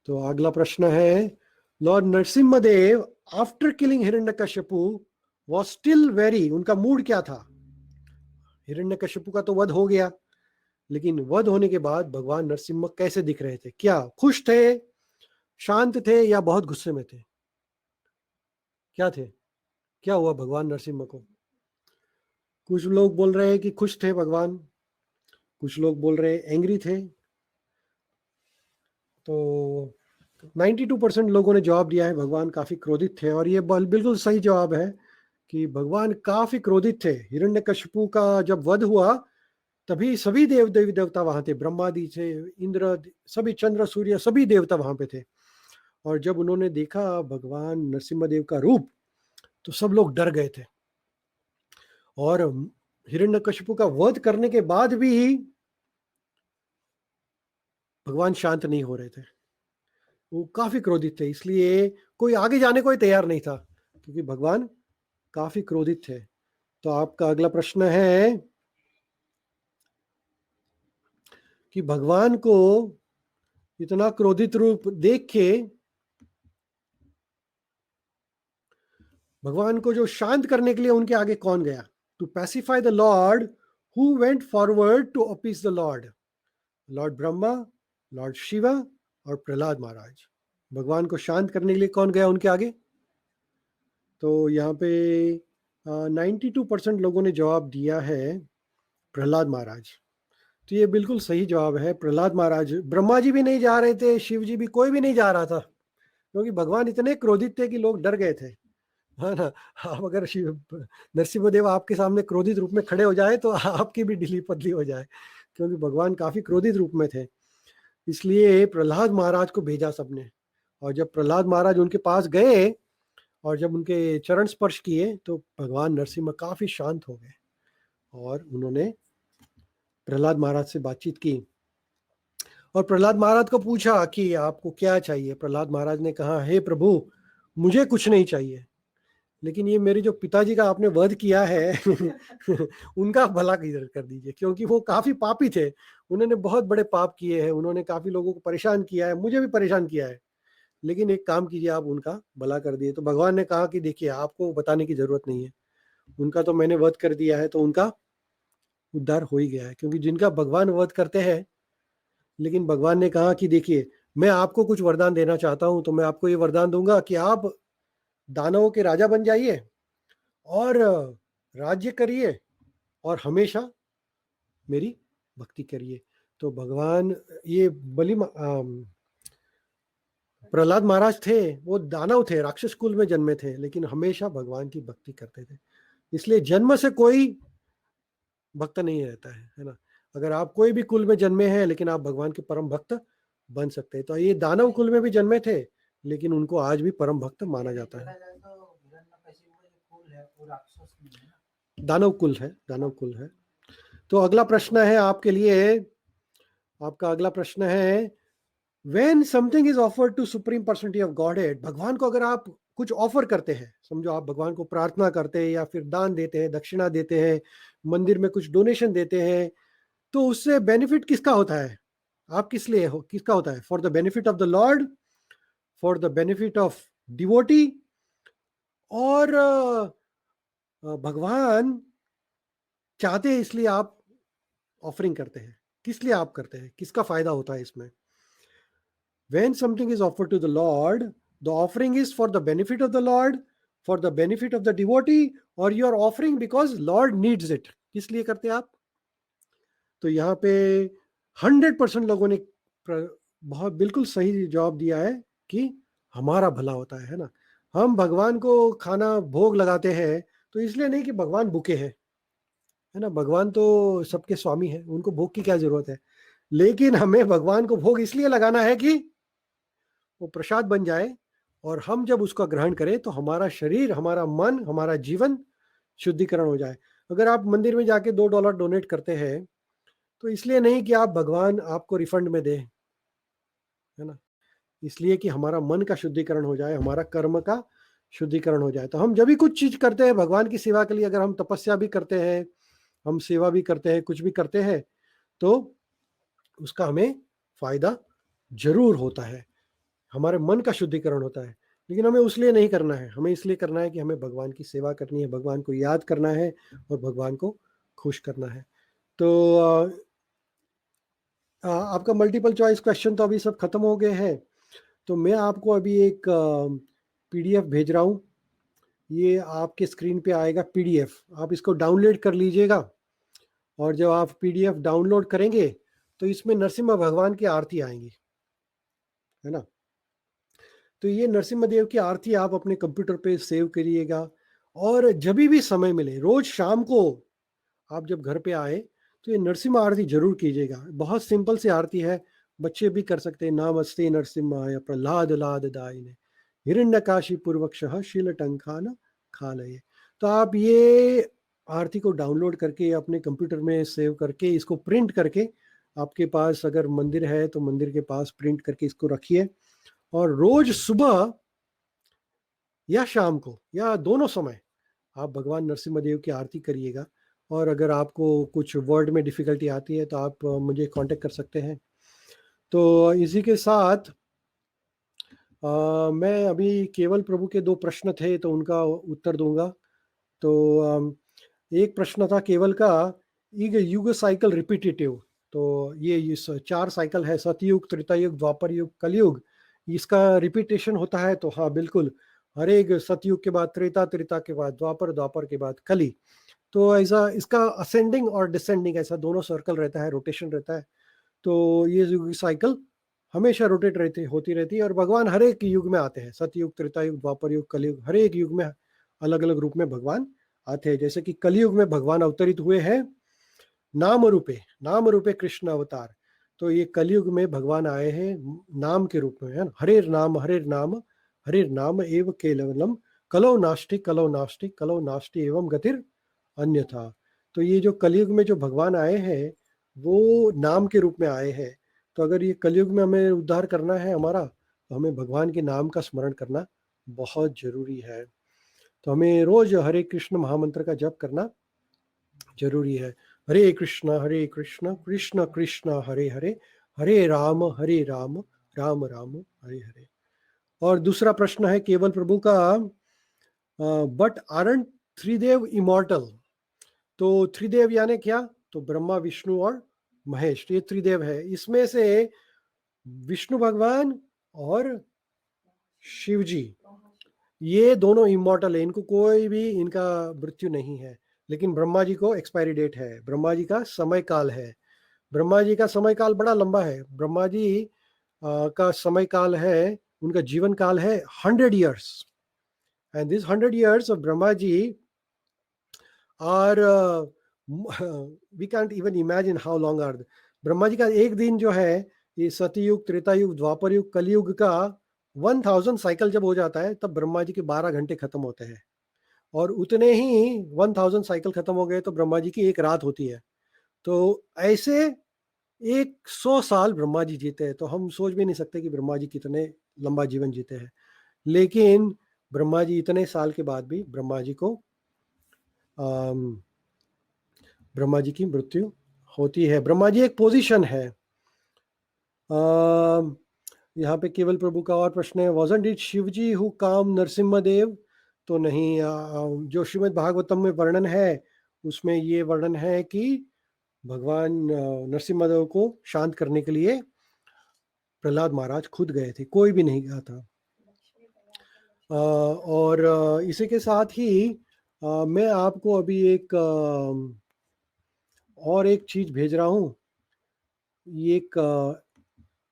तो अगला प्रश्न है, Lord Narasimhadeva after killing Hiranyakashipu was still very, उनका मूड क्या था? हिरण्यकशिपु का तो वध हो गया, लेकिन वध होने के बाद भगवान नरसिम्हा कैसे दिख रहे थे? क्या खुश थे, शांत थे, या बहुत गुस्से में थे? क्या थे? क्या हुआ भगवान नरसिम्हा को? कुछ लोग बोल रहे हैं कि खुश थे भगवान, कुछ लोग बोल रहे हैं एंग्री थे। तो 92% लोगों ने जवाब दिया है भगवान काफी क्रोधित थे, और ये बिल्कुल सही जवाब है कि भगवान काफी क्रोधित थे। हिरण्यकशिपु का जब वध हुआ तभी सभी देवी देवता वहां थे, ब्रह्मादि थे, इंद्र, सभी, चंद्र सूर्य, सभी देवता वहां पे थे। और जब उन्होंने देखा भगवान नरसिम्हदेव का रूप तो सब लोग डर गए थे। और हिरण्यकशिपु का वध करने के बाद भी भगवान शांत नहीं हो रहे थे, वो काफी क्रोधित थे, इसलिए कोई आगे जाने को ही तैयार नहीं था, क्योंकि भगवान काफी क्रोधित थे। तो आपका अगला प्रश्न है कि भगवान को इतना क्रोधित रूप देख के भगवान को जो शांत करने के लिए उनके आगे कौन गया? To pacify the lord, who went forward to appease the lord? Lord Brahma, lord Shiva और प्रहलाद महाराज। भगवान को शांत करने के लिए कौन गया उनके आगे? तो यहाँ पे 92% लोगों ने जवाब दिया है प्रहलाद महाराज। तो ये बिल्कुल सही जवाब है, प्रहलाद महाराज। ब्रह्मा जी भी नहीं जा रहे थे, शिव जी भी, कोई भी नहीं जा रहा था, क्योंकि भगवान इतने क्रोधित थे कि लोग डर गए थे, है ना। आप अगर शिव नरसिम्हदेव आपके सामने क्रोधित रूप में खड़े हो जाए तो आपकी भी ढीली पतली हो जाए, क्योंकि भगवान काफी क्रोधित रूप में थे। इसलिए प्रहलाद महाराज को भेजा सबने, और जब प्रहलाद महाराज उनके पास गए और जब उनके चरण स्पर्श किए तो भगवान नरसिम्हा काफी शांत हो गए, और उन्होंने प्रहलाद महाराज से बातचीत की और प्रहलाद महाराज को पूछा कि आपको क्या चाहिए। प्रहलाद महाराज ने कहा, हे प्रभु, मुझे कुछ नहीं चाहिए, लेकिन ये मेरे जो पिताजी का आपने वध किया है उनका भला कर दीजिए, क्योंकि वो काफी पापी थे, उन्होंने बहुत बड़े पाप किए हैं, उन्होंने काफी लोगों को परेशान किया है, मुझे भी परेशान किया है, लेकिन एक काम कीजिए, आप उनका भला कर दिए। तो भगवान ने कहा कि देखिए, आपको बताने की जरूरत नहीं है, उनका तो मैंने वध कर दिया है, तो उनका उद्धार हो ही गया है, क्योंकि जिनका भगवान वध करते हैं। लेकिन भगवान ने कहा कि देखिए, मैं आपको कुछ वरदान देना चाहता हूं, तो मैं आपको ये वरदान दूंगा कि आप दानवों के राजा बन जाइए और राज्य करिए और हमेशा मेरी भक्ति करिए। तो भगवान, ये प्रहलाद महाराज थे, वो दानव थे, राक्षस कुल में जन्मे थे, लेकिन हमेशा भगवान की भक्ति करते थे। इसलिए जन्म से कोई भक्त नहीं रहता है ना। अगर आप कोई भी कुल में जन्मे हैं, लेकिन आप भगवान के परम भक्त बन सकते हैं। तो ये दानव कुल में भी जन्मे थे, लेकिन उनको आज भी परम भक्त माना जाता है। दानव कुल है, दानव कुल है। तो अगला प्रश्न है आपके लिए, आपका अगला प्रश्न है, When something is offered to supreme personality of Godhead, भगवान को अगर आप कुछ ऑफर करते हैं, समझो आप भगवान को प्रार्थना करते हैं या फिर दान देते हैं, दक्षिणा देते हैं, मंदिर में कुछ डोनेशन देते हैं, तो उससे बेनिफिट किसका होता है? आप किस लिए हो, किसका होता है? For the benefit of the Lord, for the benefit of devotee, और भगवान चाहते हैं इसलिए आप ऑफरिंग करते हैं? किस लिए आप करते हैं, किसका फायदा होता है इसमें? When something is offered to the Lord, the offering is for the benefit of the Lord, for the benefit of the devotee, or you are offering because Lord needs it. किस लिए करते हैं आप? तो यहाँ पे 100% लोगों ने बहुत बिल्कुल सही जवाब दिया है कि हमारा भला होता है ना। हम भगवान को खाना भोग लगाते हैं तो इसलिए नहीं कि भगवान भूखे हैं, है ना। भगवान तो सबके स्वामी है, उनको भोग की क्या जरूरत है, लेकिन हमें भगवान को भोग इसलिए लगाना है कि वो प्रसाद बन जाए, और हम जब उसका ग्रहण करें तो हमारा शरीर, हमारा मन, हमारा जीवन शुद्धिकरण हो जाए। अगर आप मंदिर में जाके $2 डोनेट करते हैं तो इसलिए नहीं कि आप भगवान आपको रिफंड में दे, है ना। इसलिए कि हमारा मन का शुद्धिकरण हो जाए, हमारा कर्म का शुद्धिकरण हो जाए। तो हम जब भी कुछ चीज करते हैं भगवान की सेवा के लिए, अगर हम तपस्या भी करते हैं, हम सेवा भी करते हैं, कुछ भी करते हैं, तो उसका हमें फायदा जरूर होता है, हमारे मन का शुद्धिकरण होता है। लेकिन हमें उसलिए नहीं करना है, हमें इसलिए करना है कि हमें भगवान की सेवा करनी है, भगवान को याद करना है और भगवान को खुश करना है। तो आपका मल्टीपल चॉइस क्वेश्चन तो अभी सब खत्म हो गए हैं। तो मैं आपको अभी एक पीडीएफ भेज रहा हूँ, ये आपके स्क्रीन पे आएगा पीडीएफ, आप इसको डाउनलोड कर लीजिएगा। और जब आप पीडीएफ डाउनलोड करेंगे तो इसमें नरसिम्हा भगवान की आरती आएंगी, है ना। तो ये नरसिम्हा देव की आरती आप अपने कंप्यूटर पे सेव करिएगा, और जब भी समय मिले, रोज शाम को आप जब घर पे आए तो ये नरसिम्हा आरती जरूर कीजिएगा। बहुत सिंपल सी आरती है, बच्चे भी कर सकते हैं। नामस्ते नरसिम्हाय प्रह्लाद लाद दायिने हिरण्यकाशी पूर्वक्षः शीलटंकान खालये। तो आप ये आरती को डाउनलोड करके अपने कंप्यूटर में सेव करके, इसको प्रिंट करके, आपके पास अगर मंदिर है तो मंदिर के पास प्रिंट करके इसको रखिए, और रोज सुबह या शाम को या दोनों समय आप भगवान नरसिम्हा देव की आरती करिएगा। और अगर आपको कुछ वर्ड में डिफिकल्टी आती है तो आप मुझे कांटेक्ट कर सकते हैं। तो इसी के साथ मैं अभी केवल प्रभु के 2 प्रश्न थे तो उनका उत्तर दूंगा। तो एक प्रश्न था केवल का, युग साइकिल रिपीटेटिव, तो ये इस 4 साइकिल है, सतयुग, त्रेतायुग, द्वापर युग, कलयुग, इसका रिपीटेशन होता है। तो हाँ बिल्कुल, हर एक सतयुग के बाद त्रेता, त्रेता के बाद द्वापर, द्वापर के बाद कली। तो ऐसा इसका असेंडिंग और डिसेंडिंग ऐसा दोनों सर्कल रहता है, रोटेशन रहता है। तो ये युग साइकिल हमेशा रोटेट रहती होती रहती है, और भगवान हर एक युग में आते हैं, सतयुग, त्रेतायुग, द्वापर युग, कलयुग, हर एक युग में अलग अलग रूप में भगवान आते हैं। जैसे कि कलयुग में भगवान अवतरित हुए हैं नाम रूपे कृष्ण अवतार। तो ये कलयुग में भगवान आए हैं नाम के रूप में, है ना। हरेर नाम एव केवलम कलो नास्ति एवं गतिर अन्यथा। तो ये जो कलयुग में जो भगवान आए हैं वो नाम के रूप में आए हैं। तो अगर ये कलयुग में हमें उद्धार करना है हमारा, तो हमें भगवान के नाम का स्मरण करना बहुत जरूरी है। तो हमें रोज हरे कृष्ण महामंत्र का जप करना जरूरी है। हरे कृष्ण कृष्ण कृष्ण हरे हरे, हरे राम राम राम हरे हरे। और दूसरा प्रश्न है केवल प्रभु का, बट आरंट त्रिदेव इमॉर्टल। तो त्रिदेव यानी क्या? तो ब्रह्मा, विष्णु और महेश, ये त्रिदेव है। इसमें से विष्णु भगवान और शिव जी, ये दोनों इमॉर्टल है, इनको कोई भी इनका मृत्यु नहीं है। लेकिन ब्रह्मा जी को एक्सपायरी डेट है, ब्रह्मा जी का समय काल है। ब्रह्मा जी का समय काल बड़ा लंबा है। ब्रह्मा जी का समय काल है, उनका जीवन काल है 100 years, and this 100 years of Brahma ji are, we can't even imagine how long are. Brahma ji का एक दिन जो है, ये सतयुग, त्रेतायुग, द्वापर युग, कलयुग का 1000 साइकिल जब हो जाता है तब ब्रह्मा जी के 12 घंटे खत्म होते हैं। और उतने ही 1000 साइकिल खत्म हो गए तो ब्रह्मा जी की एक रात होती है। तो ऐसे 100 साल ब्रह्मा जी जीते हैं। तो हम सोच भी नहीं सकते कि ब्रह्मा जी कितने लंबा जीवन जीते हैं। लेकिन ब्रह्मा जी इतने साल के बाद भी ब्रह्मा जी की मृत्यु होती है। ब्रह्मा जी एक पोजीशन है। यहाँ पे केवल प्रभु का और प्रश्न है, wasn't it Shiva ji who came Narasimha देव? तो नहीं, जो श्रीमद् भागवतम में वर्णन है उसमें ये वर्णन है कि भगवान नरसिम्हा देव को शांत करने के लिए प्रहलाद महाराज खुद गए थे, कोई भी नहीं गया था। और इसी के साथ ही मैं आपको अभी एक और एक चीज भेज रहा हूँ। ये एक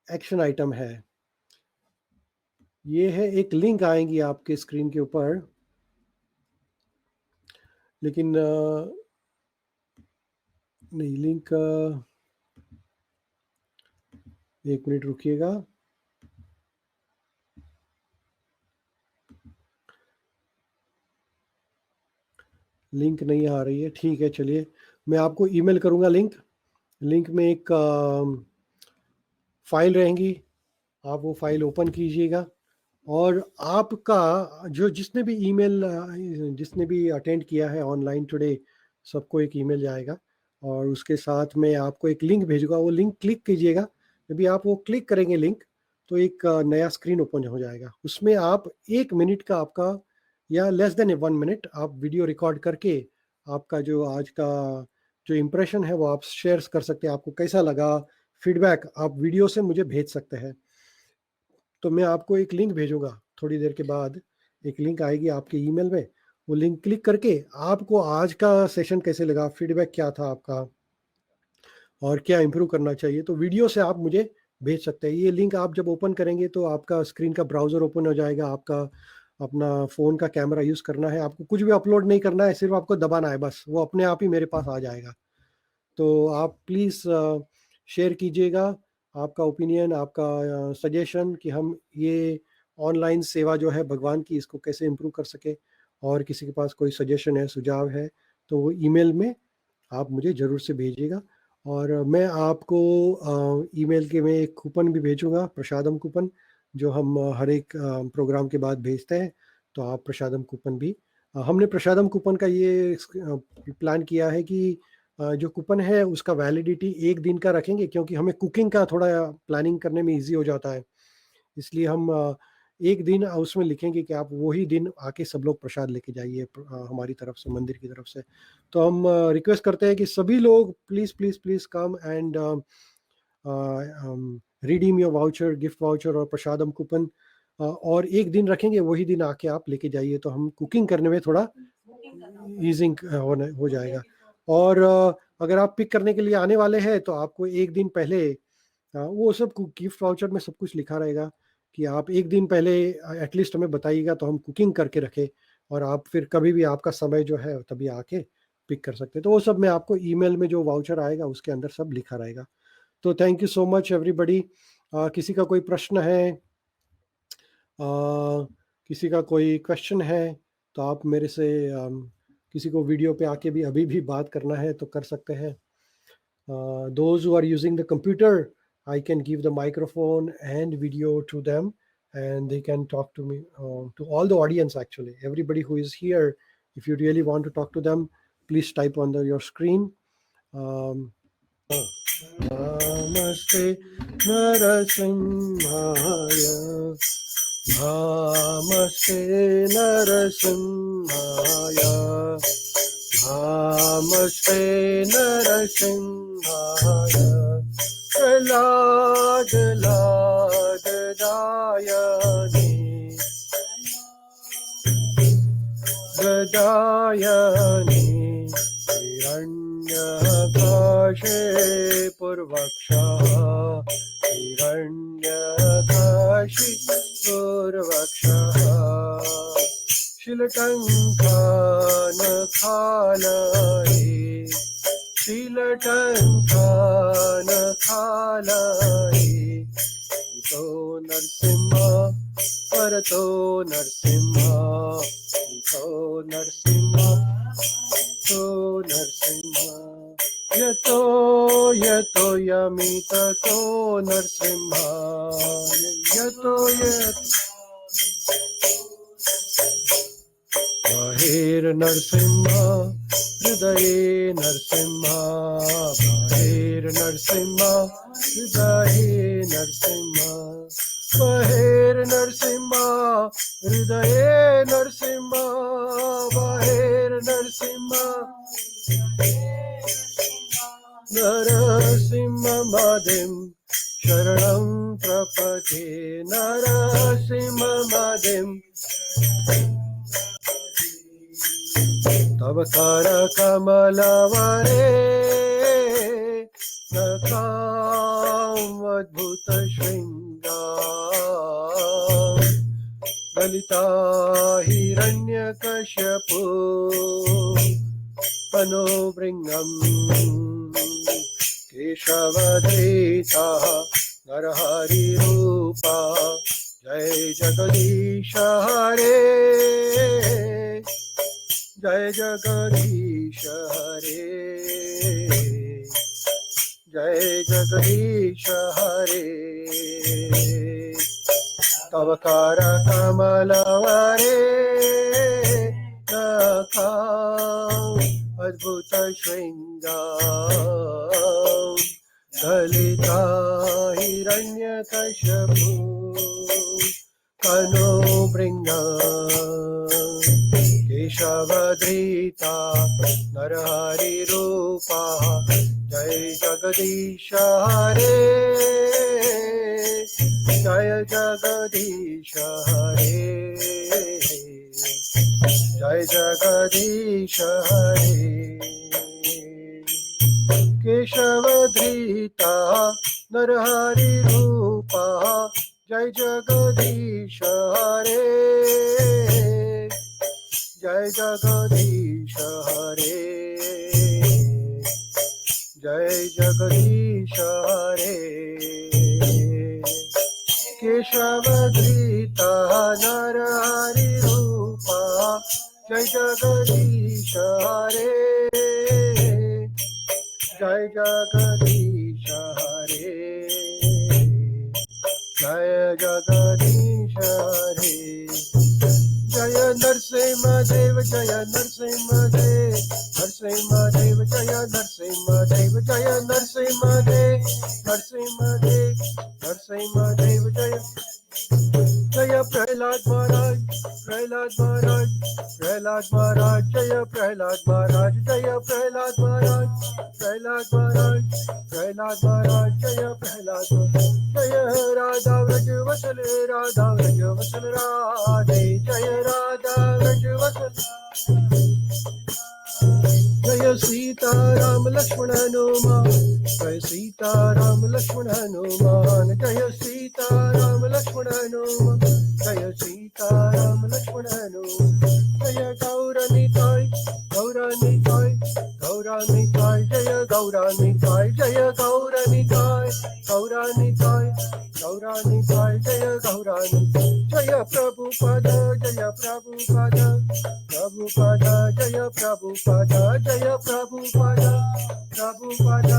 एक्शन आइटम है, ये है एक लिंक आएंगी आपके स्क्रीन के ऊपर, लेकिन नहीं, लिंक, एक मिनट रुकिएगा। लिंक नहीं आ रही है, ठीक है, चलिए मैं आपको ईमेल करूंगा लिंक। लिंक में एक फाइल रहेंगी, आप वो फाइल ओपन कीजिएगा और आपका जो जिसने भी ईमेल जिसने भी अटेंड किया है ऑनलाइन टुडे, सबको एक ईमेल जाएगा और उसके साथ में आपको एक लिंक भेजूंगा, वो लिंक क्लिक कीजिएगा। जब भी आप वो क्लिक करेंगे लिंक, तो एक नया स्क्रीन ओपन हो जाएगा। उसमें आप 1 मिनट का आपका या लेस देन 1 मिनट आप वीडियो रिकॉर्ड करके आपका जो आज का जो इम्प्रेशन है वो आप शेयर कर सकते हैं। आपको कैसा लगा, फीडबैक आप वीडियो से मुझे भेज सकते हैं। तो मैं आपको एक लिंक भेजूंगा थोड़ी देर के बाद, एक लिंक आएगी आपके ईमेल में। वो लिंक क्लिक करके आपको आज का सेशन कैसे लगा, फीडबैक क्या था आपका और क्या इंप्रूव करना चाहिए, तो वीडियो से आप मुझे भेज सकते हैं। ये लिंक आप जब ओपन करेंगे तो आपका स्क्रीन का ब्राउज़र ओपन हो जाएगा। आपका अपना फ़ोन का कैमरा यूज़ करना है, आपको कुछ भी अपलोड नहीं करना है, सिर्फ आपको दबाना है बस, वो अपने आप ही मेरे पास आ जाएगा। तो आप प्लीज़ शेयर कीजिएगा आपका ओपिनियन, आपका सजेशन कि हम ये ऑनलाइन सेवा जो है भगवान की, इसको कैसे इम्प्रूव कर सके। और किसी के पास कोई सजेशन है, सुझाव है, तो वो ईमेल में आप मुझे ज़रूर से भेजिएगा। और मैं आपको ईमेल के में एक कूपन भी भेजूँगा, प्रसादम कूपन, जो हम हर एक प्रोग्राम के बाद भेजते हैं। तो आप प्रसादम कूपन भी हमने प्रसादम कूपन का ये प्लान किया है कि जो कूपन है उसका वैलिडिटी 1 दिन का रखेंगे, क्योंकि हमें कुकिंग का थोड़ा प्लानिंग करने में ईज़ी हो जाता है। इसलिए हम 1 दिन उसमें लिखेंगे कि आप वही दिन आके सब लोग प्रसाद लेके जाइए हमारी तरफ से, मंदिर की तरफ से। तो हम रिक्वेस्ट करते हैं कि सभी लोग please, please, please come and redeem your voucher, gift voucher और प्रसादम कूपन। और 1 दिन रखेंगे, वही दिन आके आप लेके जाइए, तो हम कुकिंग करने में थोड़ा ईज़िंग हो जाएगा। और अगर आप पिक करने के लिए आने वाले हैं तो आपको 1 दिन पहले वो सब गिफ्ट वाउचर में सब कुछ लिखा रहेगा कि आप 1 दिन पहले एटलीस्ट हमें बताइएगा, तो हम कुकिंग करके रखें और आप फिर कभी भी आपका समय जो है तभी आके पिक कर सकते हैं। तो वो सब मैं आपको ईमेल में जो वाउचर आएगा उसके अंदर सब लिखा रहेगा। तो thank you so much everybody. किसी का कोई प्रश्न है, किसी का कोई क्वेश्चन है, तो आप मेरे से किसी को वीडियो पे आके भी अभी भी बात करना है तो कर सकते हैं। Those who are using the computer, I can give the microphone and video to them, and they can talk to me, to all the audience actually. Everybody who is here, if you really want to talk to them, please type on your screen. Um, Namaste Narasimhaya. Namaste Narasimhaya. Namaste Narasimhaya. Prahlad Lad Dayani. Gadayani. Hiranyakashe Purvaksha. Hiranyakashi Purvaksha. Shilatankan Khalai. Shilatankan Khalai. Ito Narsimha, Parato Narsimha. Ito Narsimha, Ito Narsimha. Yato Yato Yamita To Narsimha. Yato Yato Bahir Narsimha, Hridaye Narsimha, Bahir Narsimha, Hridaye Narsimha, Bahir Narsimha, Hridaye Narsimha, Bahir Narsimha, Narasimha Madhim, Sharanam Prapati, Narasimha Madhim. Tava kara kamalavare nakam adbhuta shringa Lalita hiranyakashapu panobringam Keshavadrita Narahari Rupa Jai Jagadisha Hare Jai Jagadisha Hare Jai Jagadisha Hare कवकार कमलवरे नखां अद्भुत शृंगार ललिता हिरण्यकश्यपु कनो भृंगा केशवधृता नरहरि रूपा जय जगदीश हरे जय जगदीश हरे जय जगदीश हरे केशवधृता नरहरि रूपा जय जगदीश हरे जय जगदीश हरे जय जगदीश हरे केशवधृता नरहरि रूपा जय जगदीश हरे जय जगदीश हरे जय जगदीश हरे जय नरसिंहदेव जय नरसिंहदेव नरसिंहदेव जय नरसिंहदेव जय नरसिंहदेव नरसिंहदेव नरसिंहदेव जय जय प्रहलाद महाराज प्रहलाद महाराज प्रहलाद महाराज जय प्रहलाद महाराज जय प्रहलाद महाराज प्रहलाद महाराज प्रहलाद महाराज जय प्रहलाद जय राधा व्रज वसल राधा व्रज वसल राधे जय राधा व्रज वसल जय सीता राम लक्ष्मण हनुमान जय सीता राम लक्ष्मण हनुमान जय सीता राम लक्ष्मण हनुमान जय सीता राम लक्ष्मण हनुमान जय गौरनिताय गौरनिताय गौरनिताय जय गौरनिताय जय गौरनिताय गौरनिताय गौरनिताय जय गौरनिताय जय प्रभुपद जय प्रभुपद प्रभुपद जय प्रभुपद जय प्रभुपद प्रभुपद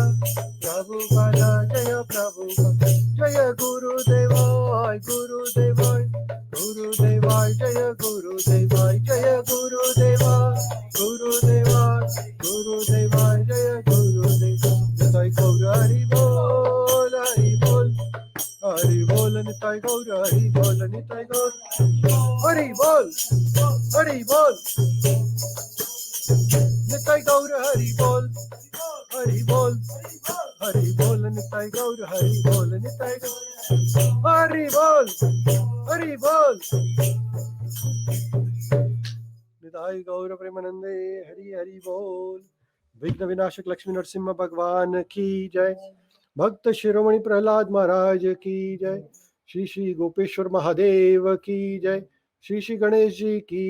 प्रभुपद जय प्रभुपद जय गुरुदेवाय गुरुदेवाय गुरुदेवाय जय गुरुदेवाय जय गुरुदेवाय गुरुदेवाय गुरुदेवाय जय गुरुदेवाय निताय गौर हरि बोल हरि बोल हरि बोल निताय गौर हरि बोल निताय गौर हरि बोल हरि बोल निताय गौर हरि बोल हरि बोल हरि बोल निताय गौर हरि बोल निताय गौर हरि बोल हरि बोल निताय गौर प्रेमानंदे हरि हरि बोल। विघ्न विनाशक लक्ष्मी नरसिम्हा भगवान की जय। भक्त शिरोमणि प्रहलाद महाराज की जय। श्री श्री गोपेश्वर महादेव की जय। श्री श्री गणेश जी की